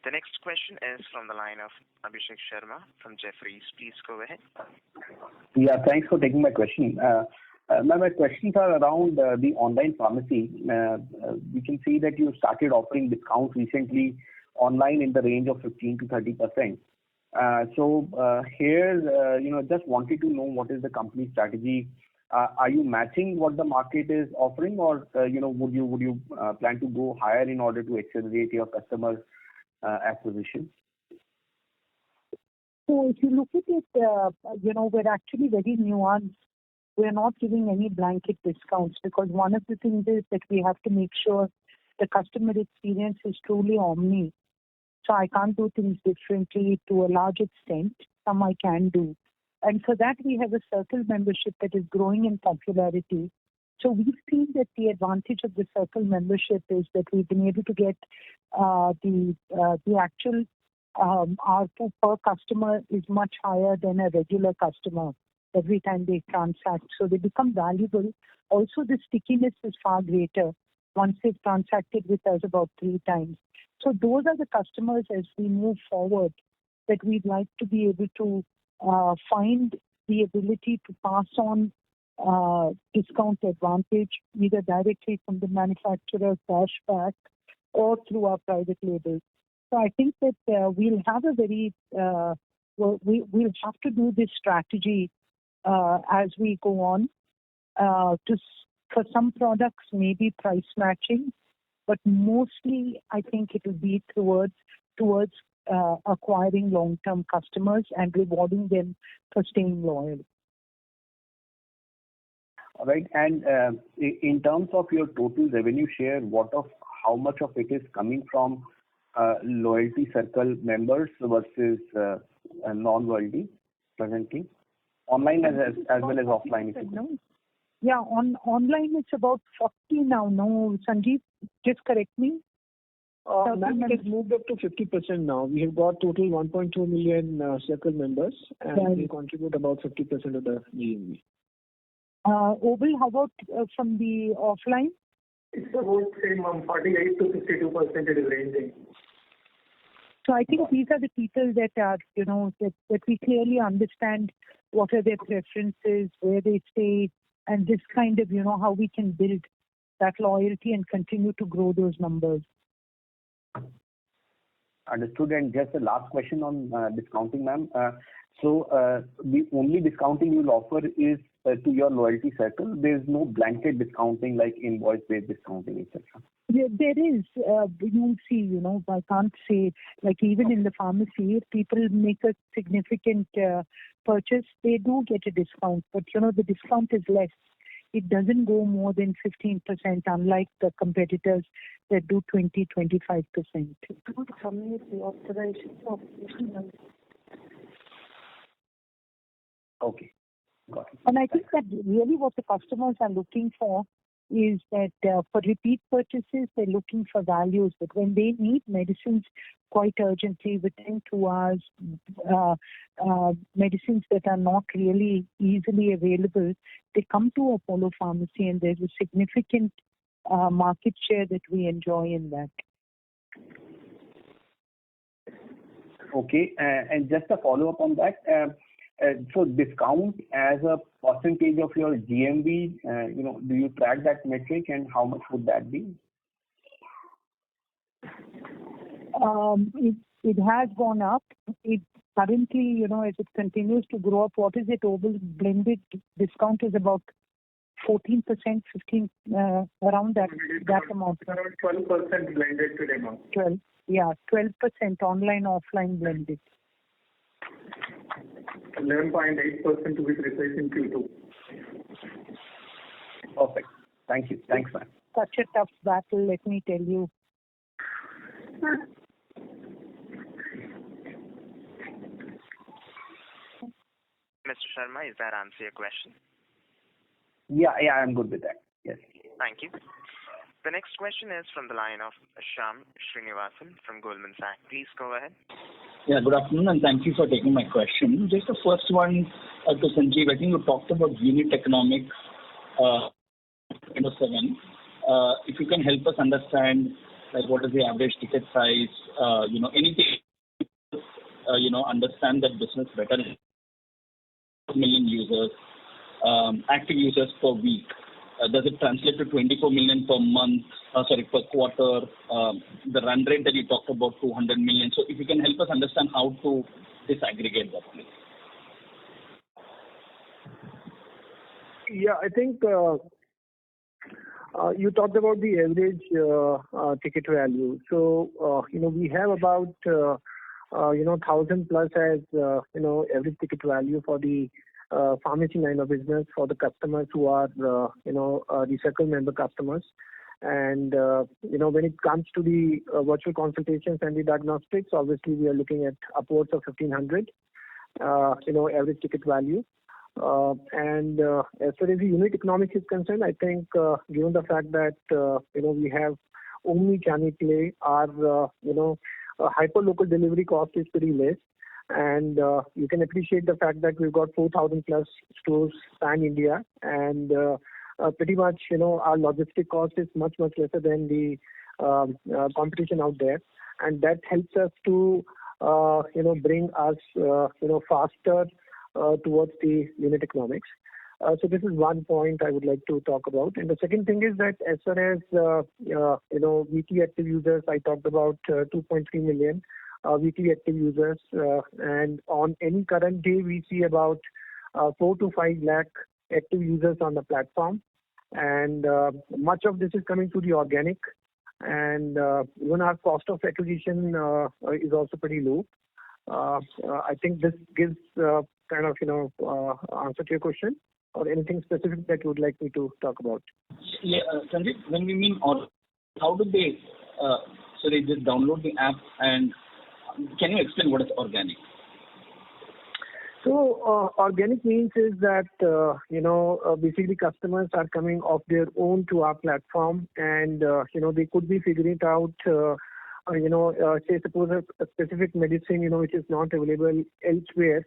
The next question is from the line of Abhishek Sharma from Jefferies. Please go ahead. Yeah, thanks for taking my question. My questions are around the online pharmacy. We can see that you started offering discounts recently online in the range of 15 to 30%. Here, just wanted to know what is the company strategy. Are you matching what the market is offering, or would you plan to go higher in order to accelerate your customer acquisition? So if you look at it, we're actually very nuanced. We're not giving any blanket discounts because one of the things is that we have to make sure the customer experience is truly omni. So I can't do things differently to a large extent. Some I can do. And for that, we have a Circle membership that is growing in popularity. So we've seen that the advantage of the Circle membership is that we've been able to get the actual ARPU per customer is much higher than a regular customer every time they transact. So they become valuable. Also, the stickiness is far greater once they've transacted with us about 3 times. So those are the customers as we move forward that we'd like to be able to find the ability to pass on discount advantage either directly from the manufacturer cashback or through our private labels. So I think that we'll have a very we'll have to do this strategy as we go on. For some products, maybe price matching, but mostly I think it will be towards acquiring long-term customers and rewarding them for staying loyal. All right. And in terms of your total revenue share, how much of it is coming from loyalty circle members versus non-loyalty presently? Online as well as offline? Yeah, online it's about 40 now. No, Sanjeev, just correct me. Ma'am, it has moved up to 50% now. We have got total 1.2 million Circle members, and they contribute about 50% of the GMV. Obul, how about from the offline? It's about same 48 to 52% it is ranging. So I think these are the people that are, that we clearly understand what are their preferences, where they stay, and this kind of, how we can build that loyalty and continue to grow those numbers. Understood. And just the last question on discounting, ma'am. So the only discounting you'll offer is to your loyalty circle. There's no blanket discounting like invoice-based discounting, etc. There is. You'll see, I can't say, like even in the pharmacy, if people make a significant purchase, they do get a discount. But, the discount is less. It doesn't go more than 15%, unlike the competitors that do 20-25%. Okay. Got it. And I think that really what the customers are looking for is that for repeat purchases, they're looking for values. But when they need medicines quite urgently within 2 hours, medicines that are not really easily available, they come to Apollo Pharmacy, and there's a significant market share that we enjoy in that. Okay. And just a follow-up on that. So discount as a percentage of your GMV, do you track that metric, and how much would that be? It has gone up. It currently, as it continues to grow up, what is it? Obul, blended discount is about 14%, 15, around that amount. Around 12% blended today, ma'am. 12% online, offline blended. 11.8% to be precise in Q2. Perfect. Thank you. Thanks, ma'am. Such a tough battle, let me tell you. Mr. Sharma, is that answer your question? Yeah, I'm good with that. Yes. Thank you. The next question is from the line of Shyam Srinivasan from Goldman Sachs. Please go ahead. Yeah, good afternoon, and thank you for taking my question. Just the first one to Sanjeev. I think you talked about unit economics, 7. If you can help us understand, like, what is the average ticket size, anything, understand that business better. Million users, active users per week. Does it translate to 24 million per month? Per quarter. The run rate that you talked about, 200 million. So if you can help us understand how to disaggregate that, please. Yeah, I think you talked about the average ticket value. So, we have about 1,000 plus as average ticket value for the pharmacy line of business for the customers who are the circle member customers. And when it comes to the virtual consultations and the diagnostics, obviously we are looking at upwards of 1,500 average ticket value. And as far as the unit economics is concerned, I think given the fact that we have omni-channel play, our hyper local delivery cost is pretty less. And you can appreciate the fact that we've got 4,000 plus stores pan India, and pretty much our logistic cost is much lesser than the competition out there, and that helps us to bring us faster towards the unit economics. So this is one point I would like to talk about. And the second thing is that as far as weekly active users, I talked about 2.3 million weekly active users, and on any current day we see about 4 to 5 lakh active users on the platform, and much of this is coming through the organic, and even our cost of acquisition is also pretty low. I think this gives kind of answer to your question, or anything specific that you would like me to talk about. Yeah, Sanjeev, when we mean how do they they just download the app, and can you explain what is organic? So organic means is that basically customers are coming off their own to our platform, and they could be figuring it out. Say suppose a specific medicine which is not available elsewhere.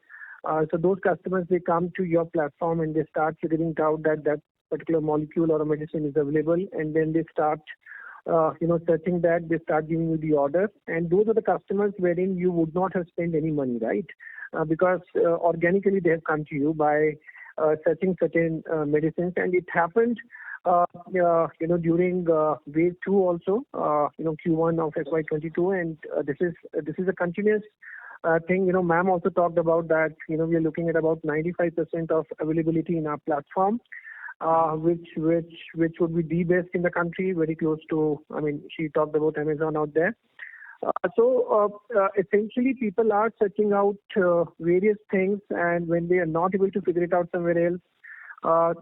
So those customers, they come to your platform and they start figuring it out that particular molecule or a medicine is available, and then they start searching that, they start giving you the order, and those are the customers wherein you would not have spent any money, right? Because organically they have come to you by searching certain medicines, and it happened during wave 2 also, Q1 of FY22, and this is a continuous thing. Ma'am also talked about that. We are looking at about 95% of availability in our platform, which would be the best in the country, very close to. I mean, she talked about Amazon out there. So essentially, people are searching out various things, and when they are not able to figure it out somewhere else,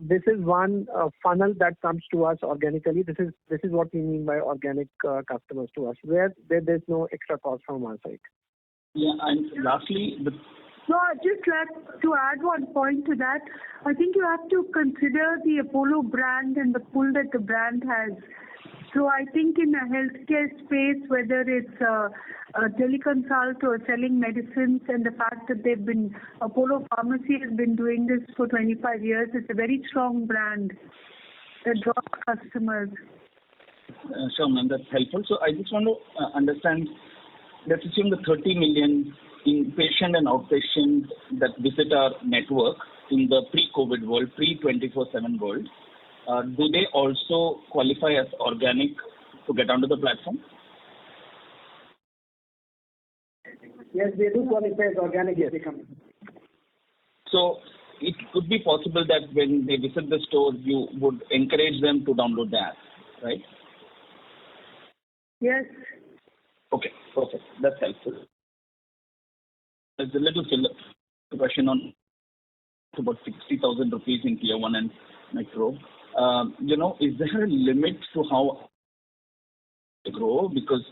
this is one funnel that comes to us organically. This is what we mean by organic customers to us, where there's no extra cost from our side. Yeah, and lastly, No, I'd just like to add one point to that. I think you have to consider the Apollo brand and the pull that the brand has. So I think in a healthcare space, whether it's a teleconsult or selling medicines, and the fact that Apollo Pharmacy has been doing this for 25 years, it's a very strong brand that draws customers. Sure, ma'am, that's helpful. So I just want to understand, let's assume the 30 million inpatient and outpatient that visit our network in the pre-COVID world, pre-24/7 world. Do they also qualify as organic to get onto the platform? Yes, they do qualify as organic. Yes. So it could be possible that when they visit the store, you would encourage them to download the app, right? Yes. Okay, perfect. That's helpful. There's a little question on about 60,000 rupees in tier 1 and metro. Is there a limit to how to grow? Because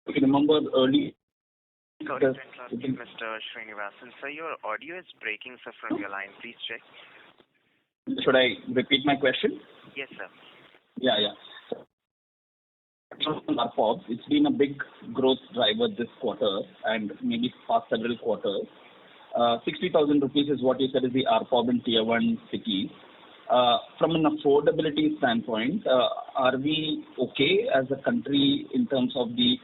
if you remember early Sorry to interrupt you, Mr. Srinivasan. Sir, your audio is breaking, sir, from your line. Please check. Should I repeat my question? Yes, sir. Yeah. ARPOB, it's been a big growth driver this quarter and maybe past several quarters. 60,000 rupees is what you said is the ARPOB in tier 1 cities. From an affordability standpoint, are we okay as a country in terms of the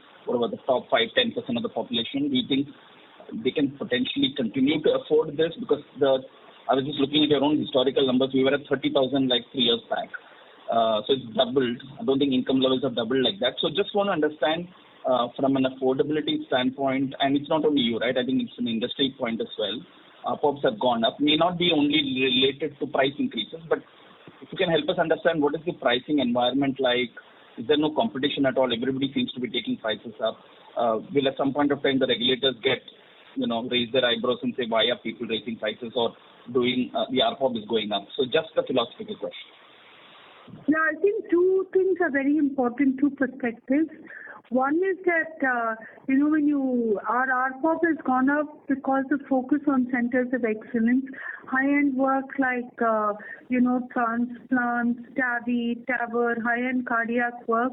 top 5-10% of the population? Do you think they can potentially continue to afford this? Because I was just looking at your own historical numbers. We were at 30,000 like 3 years back. So it's doubled. I don't think income levels have doubled like that. So just want to understand from an affordability standpoint, and it's not only you, right? I think it's an industry point as well. ARPOBs have gone up. May not be only related to price increases, but if you can help us understand what is the pricing environment like? Is there no competition at all? Everybody seems to be taking prices up. Will at some point of time the regulators raise their eyebrows and say, why are people raising prices or doing the ARPOB is going up? So just a philosophical question. Yeah, I think two things are very important, two perspectives. One is that, our ARPOB has gone up because of focus on centers of excellence, high-end work like, transplants, TAVR, high-end cardiac work,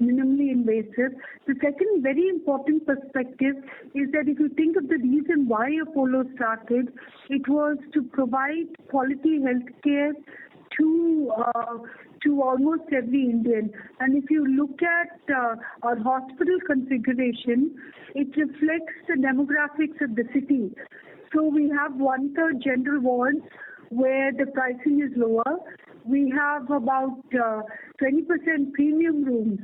minimally invasive. The second very important perspective is that if you think of the reason why Apollo started, it was to provide quality health care to almost every Indian. And if you look at our hospital configuration, it reflects the demographics of the city. So we have 1/3 general wards where the pricing is lower. We have about 20% premium rooms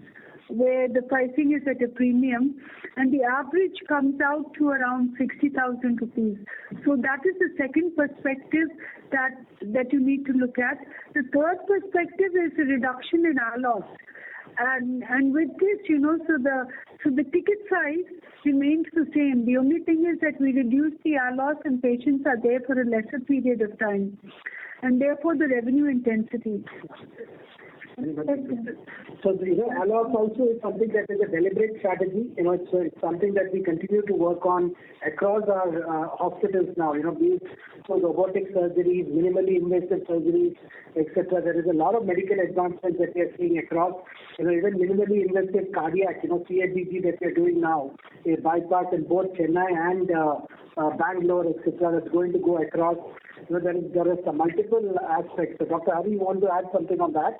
where the pricing is at a premium, and the average comes out to around 60,000 rupees. So that is the second perspective that you need to look at. The third perspective is a reduction in ALOS. And with this, so the ticket size remains the same. The only thing is that we reduce the ALOS and patients are there for a lesser period of time, and therefore the revenue intensity. So, ALOS also is something that is a deliberate strategy. It's something that we continue to work on across our hospitals now, be it for robotic surgeries, minimally invasive surgeries, etc. There is a lot of medical advancements that we are seeing across, even minimally invasive cardiac, CABG that we are doing now, a bypass in both Chennai and Bangalore, etc. That's going to go across. There are some multiple aspects. So, Dr. Hari, you want to add something on that?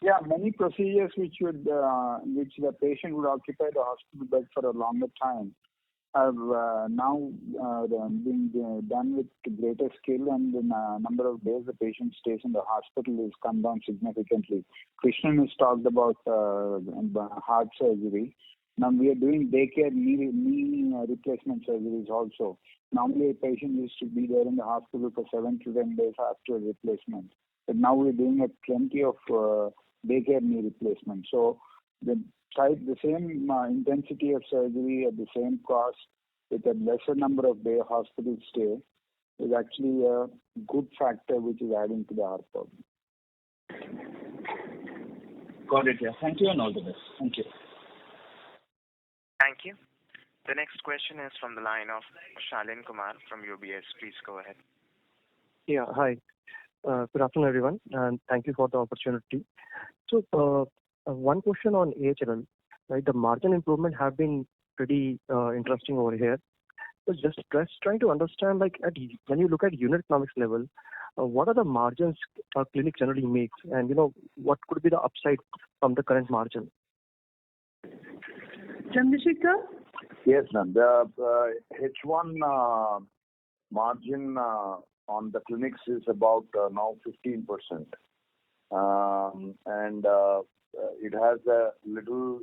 Yeah, many procedures which the patient would occupy the hospital bed for a longer time have now been done with greater skill, and the number of days the patient stays in the hospital has come down significantly. Krishnan has talked about heart surgery. Now we are doing daycare knee replacement surgeries also. Normally a patient used to be there in the hospital for 7 to 10 days after replacement. But now we're doing plenty of daycare knee replacement. So the same intensity of surgery at the same cost with a lesser number of day hospital stay is actually a good factor which is adding to the ARPOB. Got it, yeah. Thank you and all the best. Thank you. Thank you. The next question is from the line of Shalin Kumar from UBS. Please go ahead. Yeah, hi. Good afternoon, everyone, and thank you for the opportunity. So, one question on AHLL, right? The margin improvement have been pretty interesting over here. So, just trying to understand, when you look at unit economics level, what are the margins a clinic generally makes, and what could be the upside from the current margin? Chandrasekhar? Yes, ma'am. The H1 margin on the clinics is about now 15%. And it has a little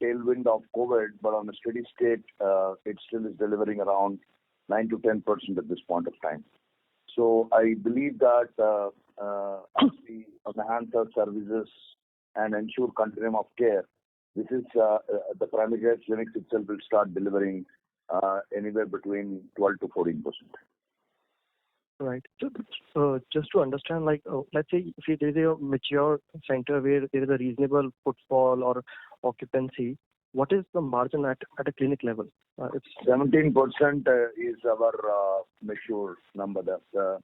tailwind of COVID, but on a steady state, it still is delivering around 9 to 10% at this point of time. So I believe that as we enhance our services and ensure continuum of care, this is the primary care clinics itself will start delivering anywhere between 12 to 14%. Right. So, just to understand, let's say if there is a mature center where there is a reasonable footfall or occupancy, what is the margin at a clinic level? It's 17% is our mature number. The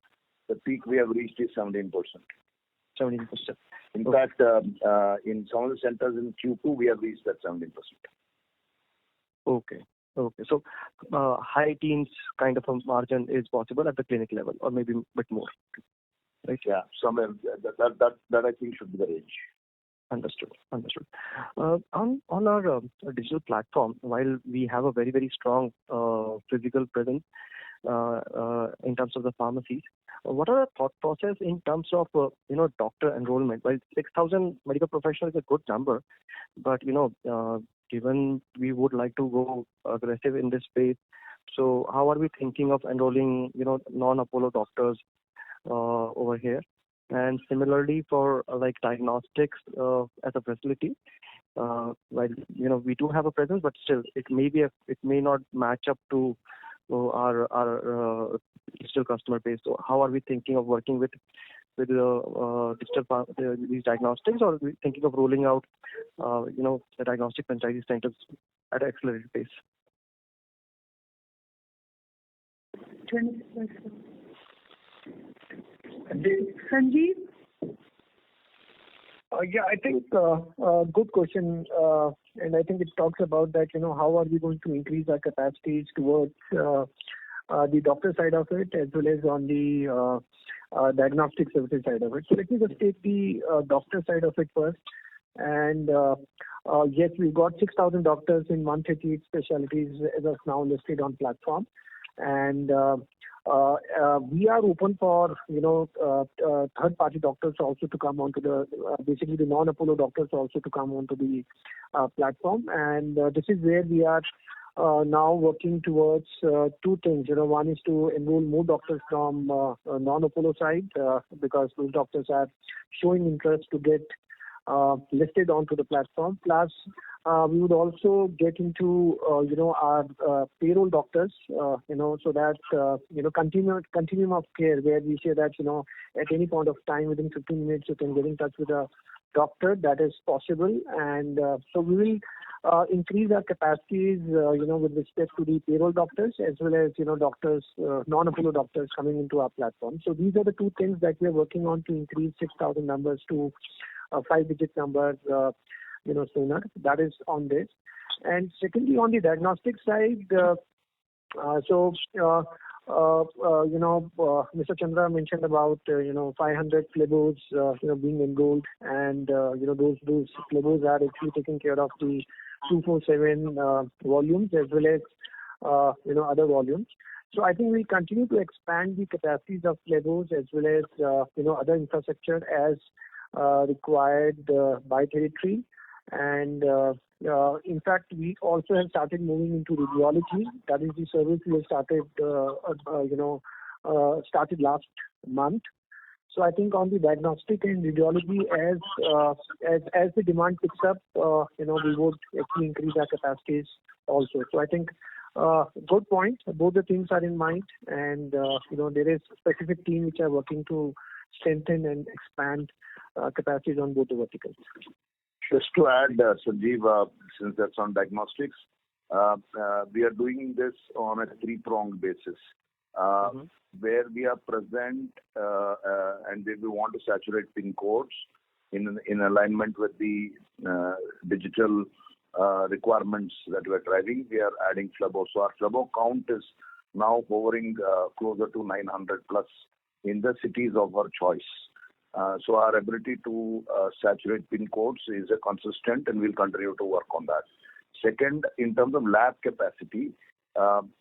peak we have reached is 17%. 17%. In fact, in some of the centers in Q2, we have reached that 17%. Okay. So, high teens kind of a margin is possible at the clinic level, or maybe a bit more, right? Yeah, somewhere that I think should be the range. Understood. On our digital platform, while we have a very, very strong physical presence in terms of the pharmacies, what are the thought process in terms of doctor enrollment? Well, 6,000 medical professionals is a good number, but given we would like to go aggressive in this space, so how are we thinking of enrolling non-Apollo doctors over here? And similarly for like diagnostics as a facility, while we do have a presence, but still it may not match up to our digital customer base. So how are we thinking of working with these diagnostics, or are we thinking of rolling out the diagnostic franchisee centers at an accelerated pace? 20%. Sanjeev? Yeah, I think good question, and I think it talks about that. How are we going to increase our capacities towards the doctor side of it, as well as on the diagnostic services side of it. So let me just take the doctor side of it first. And yes, we've got 6,000 doctors in 138 specialties as of now listed on platform, and we are open for third-party doctors also to come onto basically the non-Apollo doctors also to come onto the platform. And this is where we are now working towards two things. One is to enroll more doctors from non-Apollo side because those doctors are showing interest to get listed onto the platform. Plus, we would also get into our payroll doctors, so that continuum of care, where we say that at any point of time within 15 minutes you can get in touch with a doctor. That is possible, and so we will increase our capacities, with respect to the payroll doctors as well as doctors, non-Apollo doctors coming into our platform. So these are the two things that we are working on to increase 6,000 numbers to a 5-digit number, sooner. That is on this. And secondly, on the diagnostic side, Mr. Chandra mentioned about 500 phlebos being enrolled, and those phlebos are actually taking care of the 247 volumes as well as other volumes. So I think we'll continue to expand the capacities of phlebos as well as other infrastructure as required by territory. And in fact, we also have started moving into radiology. That is the service we have started last month. So I think on the diagnostic and radiology, as the demand picks up, we would actually increase our capacities also. So I think good point. Both the things are in mind, and there is a specific team which are working to strengthen and expand capacities on both the verticals. Just to add, Sanjeev, since that's on diagnostics, we are doing this on a three-pronged basis, where we are present and we want to saturate PIN codes in alignment with the digital requirements that we are driving. We are adding phlebo. So our phlebo count is now hovering closer to 900 plus in the cities of our choice. So our ability to saturate PIN codes is consistent, and we'll continue to work on that. Second, in terms of lab capacity,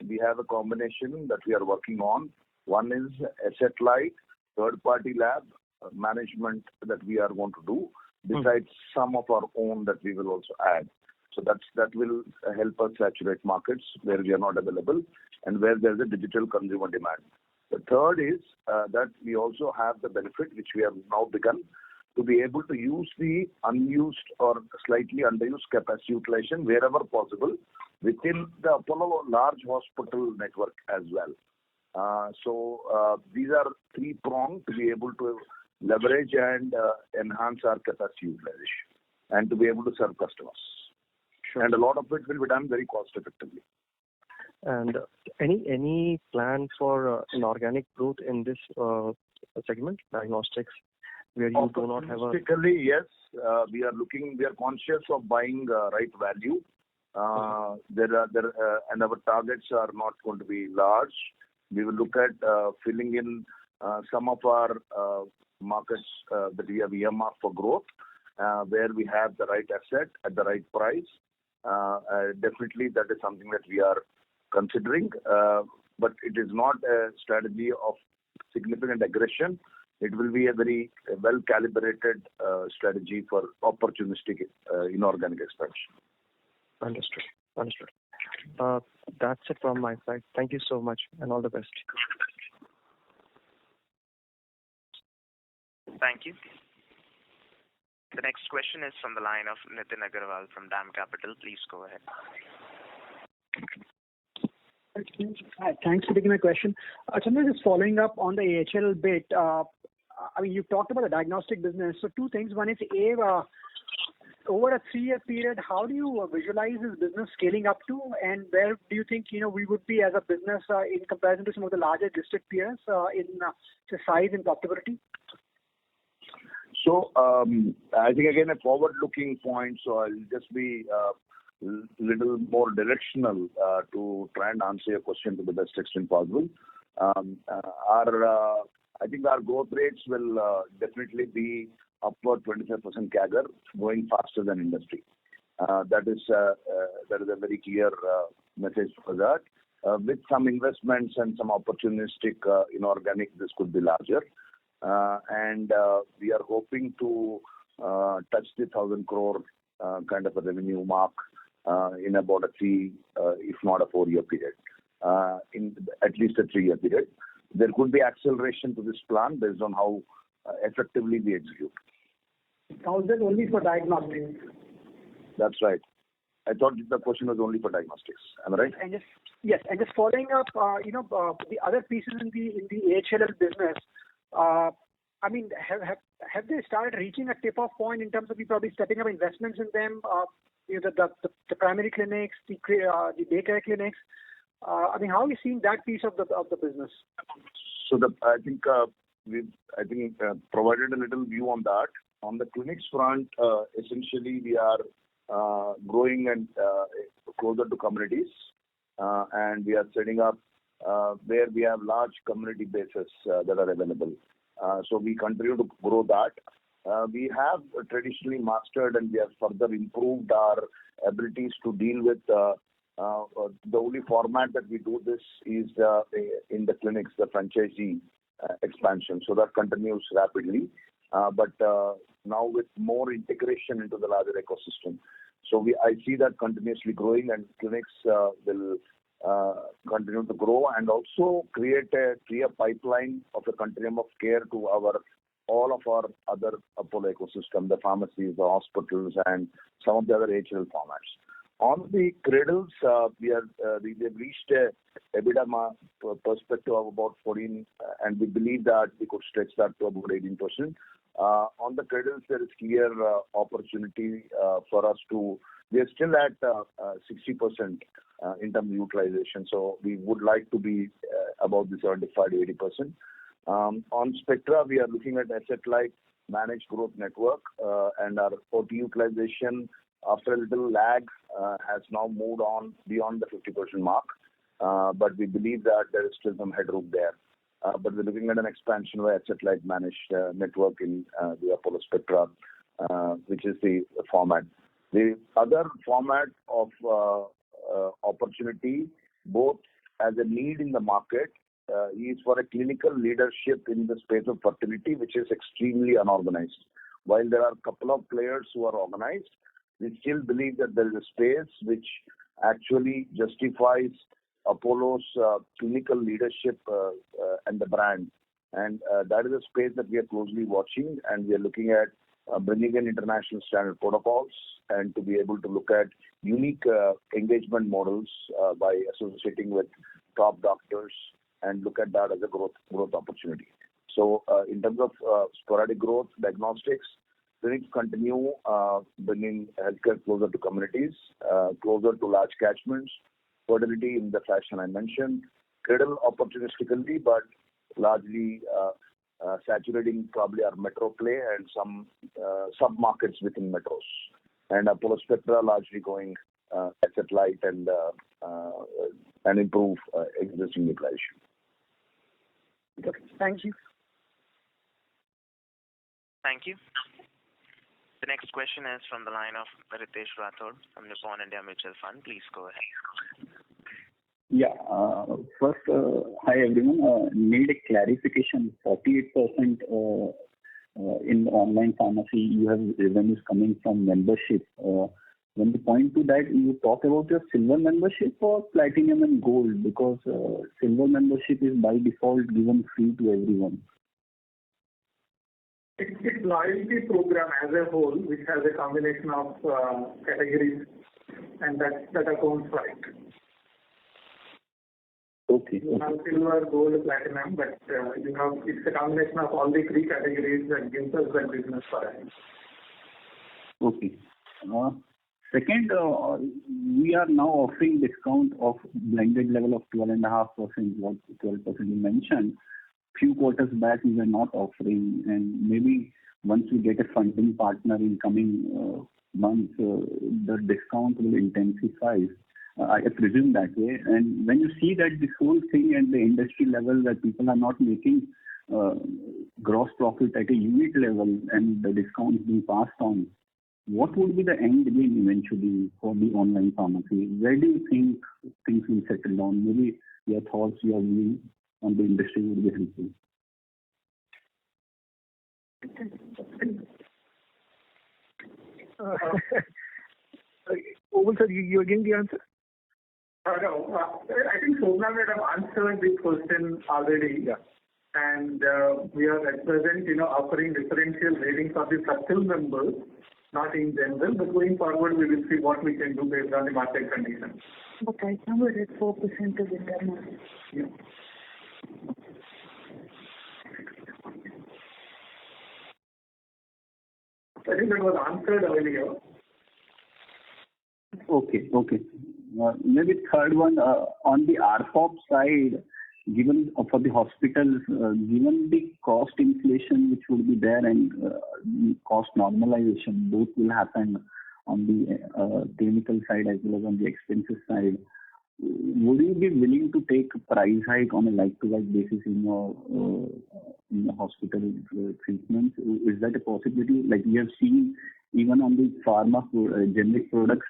we have a combination that we are working on. One is asset-light, third-party lab management that we are going to do, besides some of our own that we will also add. So that will help us saturate markets where we are not available and where there is a digital consumer demand. The third is that we also have the benefit, which we have now begun, to be able to use the unused or slightly underused capacity utilization wherever possible within the Apollo large hospital network as well. So these are three prongs to be able to leverage and enhance our capacity utilization and to be able to serve customers. Sure. And a lot of it will be done very cost effectively. And any plan for inorganic growth in this segment, diagnostics, where you do not have a... Opportunistically, yes. We are conscious of buying right value. And our targets are not going to be large. We will look at filling in some of our markets that we have earmarked for growth, where we have the right asset at the right price. Definitely, that is something that we are considering, but it is not a strategy of significant aggression. It will be a very well-calibrated strategy for opportunistic inorganic expansion. Understood. That's it from my side. Thank you so much, and all the best. Thank you. The next question is from the line of Nitin Agarwal from DAM Capital. Please go ahead. Hi, thanks for taking my question. Chandra, just following up on the AHL bit. You've talked about the diagnostic business. So two things. One is, over a 3-year period, how do you visualize this business scaling up to, and where do you think we would be as a business in comparison to some of the larger listed peers in size and profitability? So I think again a forward-looking point. So I'll just be little more directional to try and answer your question to the best extent possible. I think our growth rates will definitely be upward 25% CAGR, going faster than industry. That is a very clear message for that. With some investments and some opportunistic inorganic, this could be larger. And we are hoping to touch the 1,000 crore kind of a revenue mark in about a 3, if not a 4-year period, in at least a 3-year period. There could be acceleration to this plan based on how effectively we execute. 1,000 only for diagnostics. That's right. I thought the question was only for diagnostics. Am I right? And just following up, the other pieces in the AHL business. Have they started reaching a tip-off point in terms of you probably stepping up investments in them? The primary clinics, the daycare clinics. How are you seeing that piece of the business? So I think we've provided a little view on that. On the clinics front, essentially we are growing and closer to communities, and we are setting up where we have large community bases that are available. So we continue to grow that. We have traditionally mastered and we have further improved our abilities to deal with the only format that we do this is in the clinics, the franchisee expansion. So that continues rapidly. But now with more integration into the larger ecosystem. So I see that continuously growing, and clinics will continue to grow and also create a clear pipeline of a continuum of care to all of our other Apollo ecosystem, the pharmacies, the hospitals, and some of the other AHL formats. On the cradles, we have reached a EBITDA perspective of about 14, and we believe that we could stretch that to about 18%. On the cradles, there is clear opportunity for us to. We are still at 60% in terms of utilization, so we would like to be about the 75 to 80%. On Spectra, we are looking at asset-light managed growth network, and our OT utilization, after a little lag, has now moved on beyond the 50% mark. But we believe that there is still some headroom there. But we're looking at an expansion of asset-light managed network in the Apollo Spectra, which is the format. The other format of opportunity, both as a need in the market, is for a clinical leadership in the space of fertility, which is extremely unorganized. While there are a couple of players who are organized, we still believe that there is a space which actually justifies Apollo's clinical leadership and the brand. And that is a space that we are closely watching, and we are looking at bringing in international standard protocols and to be able to look at unique engagement models by associating with top doctors and look at that as a growth opportunity. So in terms of sporadic growth, diagnostics, Clinics continue bringing healthcare closer to communities, closer to large catchments, fertility in the fashion I mentioned, cradle opportunistically, but largely saturating probably our metro play and some sub-markets within metros. And Apollo Spectra largely going asset light and improve existing utilization. Okay. Thank you. Thank you. The next question is from the line of Ritesh Rathod from Nippon India Mutual Fund. Please go ahead. Yeah. First, hi everyone. Need a clarification. 48% in online pharmacy, you have revenues coming from membership. When you point to that, you talk about your silver membership or platinum and gold, because silver membership is by default given free to everyone. It's loyalty program as a whole, which has a combination of categories, and that accounts for it. Okay. You have silver, gold, platinum, but it's a combination of all the three categories that gives us that business for us. Okay. Second, we are now offering discount of blended level of 12.5%, what 12% you mentioned. Few quarters back we were not offering, and maybe once we get a funding partner in coming months, the discount will intensify. I presume that way. And when you see that this whole thing at the industry level, that people are not making gross profit at a unit level and the discount being passed on, what would be the end game eventually for the online pharmacy? Where do you think things will settle down? Maybe your thoughts, your view on the industry would be helpful. Obul sir, you again the answer? No, I think Shobna may have answered this question already. Yeah. And we are at present, offering differential ratings of the circle members, not in general, but going forward we will see what we can do based on the market conditions. But right now we're at 4% of the demo. Yeah. I think that was answered earlier. Okay. Maybe third one, on the RPOP side, given for the hospitals, given the cost inflation which would be there and cost normalization, both will happen on the clinical side as well as on the expenses side. Would you be willing to take a price hike on a like-to-like basis in your hospital treatments? Is that a possibility? Like we have seen even on the pharma generic products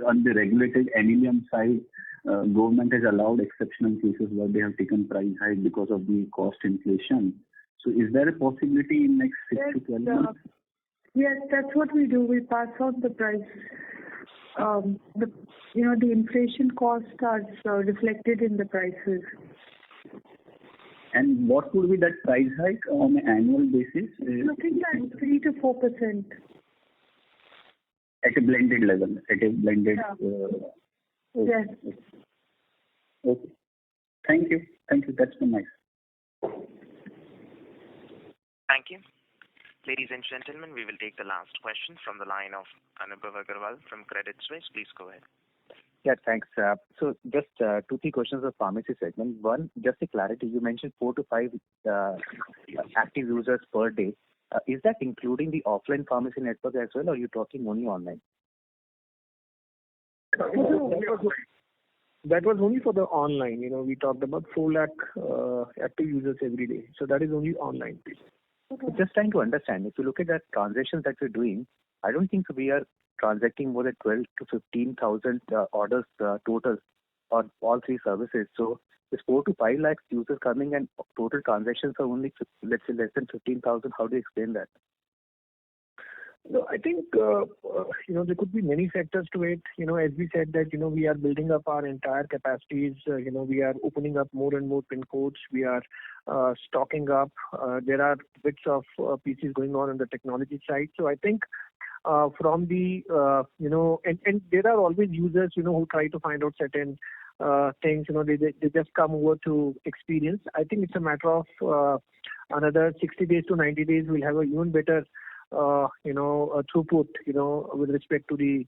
on the regulated NLEM side, government has allowed exceptional cases where they have taken price hike because of the cost inflation. So is there a possibility in next 6 to 12 months? Yes, that's what we do. We pass on the price. The inflation cost are reflected in the prices. And what would be that price hike on an annual basis? I think that's 3 to 4%. At a blended level, Yes. Okay. Thank you. That's so nice. Thank you. Ladies and gentlemen, we will take the last question from the line of Anubhav Agarwal from Credit Suisse. Please go ahead. Yeah, thanks. So just 2-3 questions of pharmacy segment. One, just a clarity. You mentioned 4 to 5 active users per day. Is that including the offline pharmacy network as well, or are you talking only online? That was only for the online. We talked about 4 lakh active users every day. So that is only online. Okay. Just trying to understand. If you look at the transactions that we're doing, I don't think we are transacting more than 12 to 15,000 orders total on all 3 services. So there's 4 to 5 lakh users coming and total transactions are only, let's say, less than 15,000. How do you explain that? No, I think there could be many factors to it. As we said that we are building up our entire capacities. We are opening up more and more pin codes. We are stocking up. There are bits of pieces going on the technology side. So I think from the and there are always users who try to find out certain things. They just come over to experience. I think it's a matter of another 60 days to 90 days. We'll have a even better throughput, with respect to the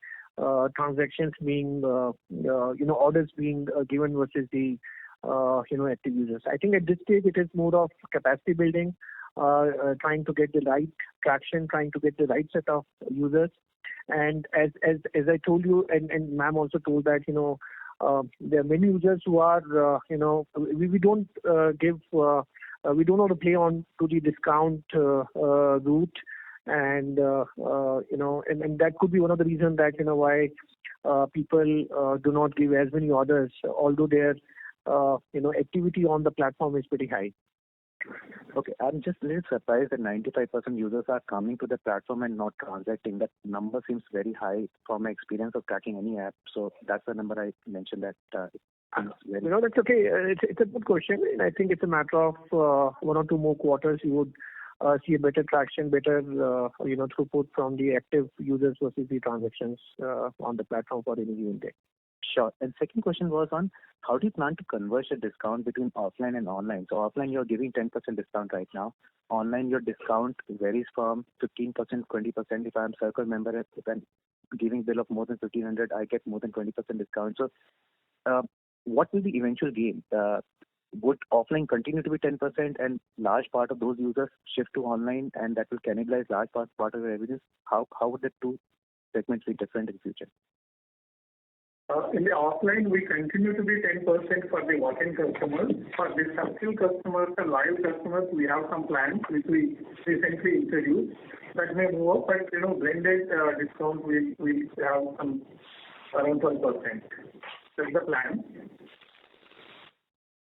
transactions being, orders being given versus the, active users. I think at this stage it is more of capacity building, trying to get the right traction, trying to get the right set of users. And as I told you, and ma'am also told that, there are many users who are, we don't give, we don't want to play on to the discount route. And and that could be one of the reasons that why people do not give as many orders, although their activity on the platform is pretty high. Okay, I'm just a little surprised that 95% users are coming to the platform and not transacting. That number seems very high from my experience of tracking any app. So that's the number I mentioned that. That's okay. It's a good question, and I think it's a matter of 1 or 2 more quarters. You would see a better traction, better throughput from the active users versus the transactions on the platform for any given day. Sure. And second question was on how do you plan to converge a discount between offline and online? So offline you're giving 10% discount right now. Online your discount varies from 15%, 20%. If I'm Circle member, if I'm giving bill of more than 1,500, I get more than 20% discount. So what will be the eventual gain? Would offline continue to be 10% and large part of those users shift to online and that will cannibalize large part of the revenues? How would the two segments be different in the future? In the offline, we continue to be 10% for the walk-in customers. For the subscription customers and live customers, we have some plans which we recently introduced that may move up, but blended discount we have some around 12%. That's the plan.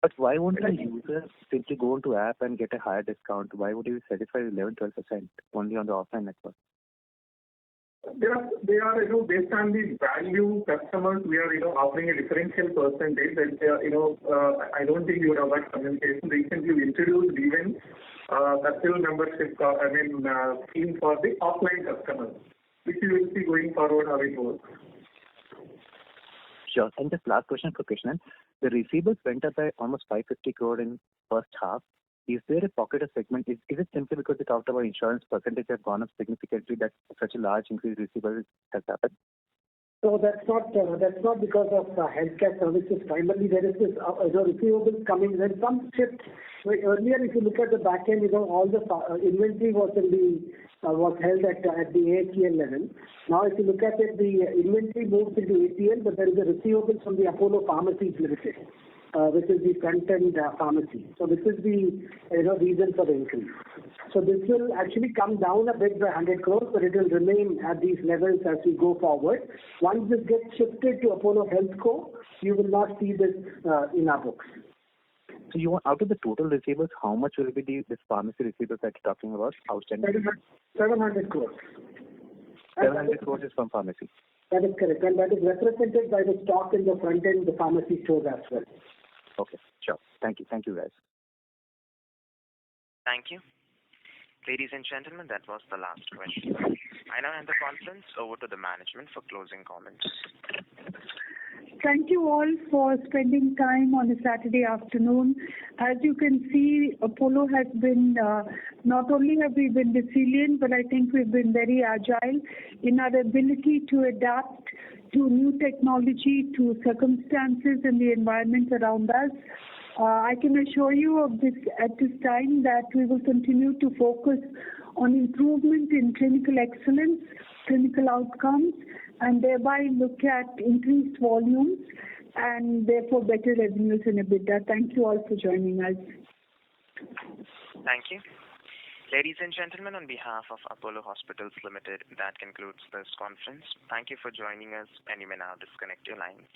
But why won't a user simply go into app and get a higher discount? Why would you be satisfied with 11-12% only on the offline network? They are based on the value customers, we are offering a differential percentage that I don't think you would have got communication. Recently we introduced even the membership scheme for the offline customers, which you will see going forward how it goes. Sure. And just last question for Krishnan. The receivables went up by almost 550 crore in first half. Is there a pocket of segment? Is it simply because we talked about insurance percentage have gone up significantly that such a large increase in receivables has happened? So that's not because of healthcare services. Primarily, there is this receivables coming. There's some shift. So earlier, if you look at the back end, all the inventory was held at the AHL level. Now, if you look at it, the inventory moves into APL, but there is a receivables from the Apollo Pharmacies Limited, which is the front-end pharmacy. So this is the reason for the increase. So this will actually come down a bit by 100 crores, but it will remain at these levels as we go forward. Once this gets shifted to Apollo Health Co., you will not see this in our books. So you want out of the total receivables, how much will be this pharmacy receivables that you're talking about outstanding? 700 crores. 700 crores is from pharmacy. That is correct, and that is represented by the stock in the front end, the pharmacy stores as well. Okay, sure. Thank you, guys. Thank you. Ladies and gentlemen, that was the last question. I now hand the conference over to the management for closing comments. Thank you all for spending time on a Saturday afternoon. As you can see, Apollo has been, not only have we been resilient, but I think we've been very agile in our ability to adapt to new technology, to circumstances and the environment around us. I can assure you of this at this time that we will continue to focus on improvement in clinical excellence, clinical outcomes, and thereby look at increased volumes and therefore better revenues and EBITDA. Thank you all for joining us. Thank you. Ladies and gentlemen, on behalf of Apollo Hospitals Limited, that concludes this conference. Thank you for joining us, and you may now disconnect your lines.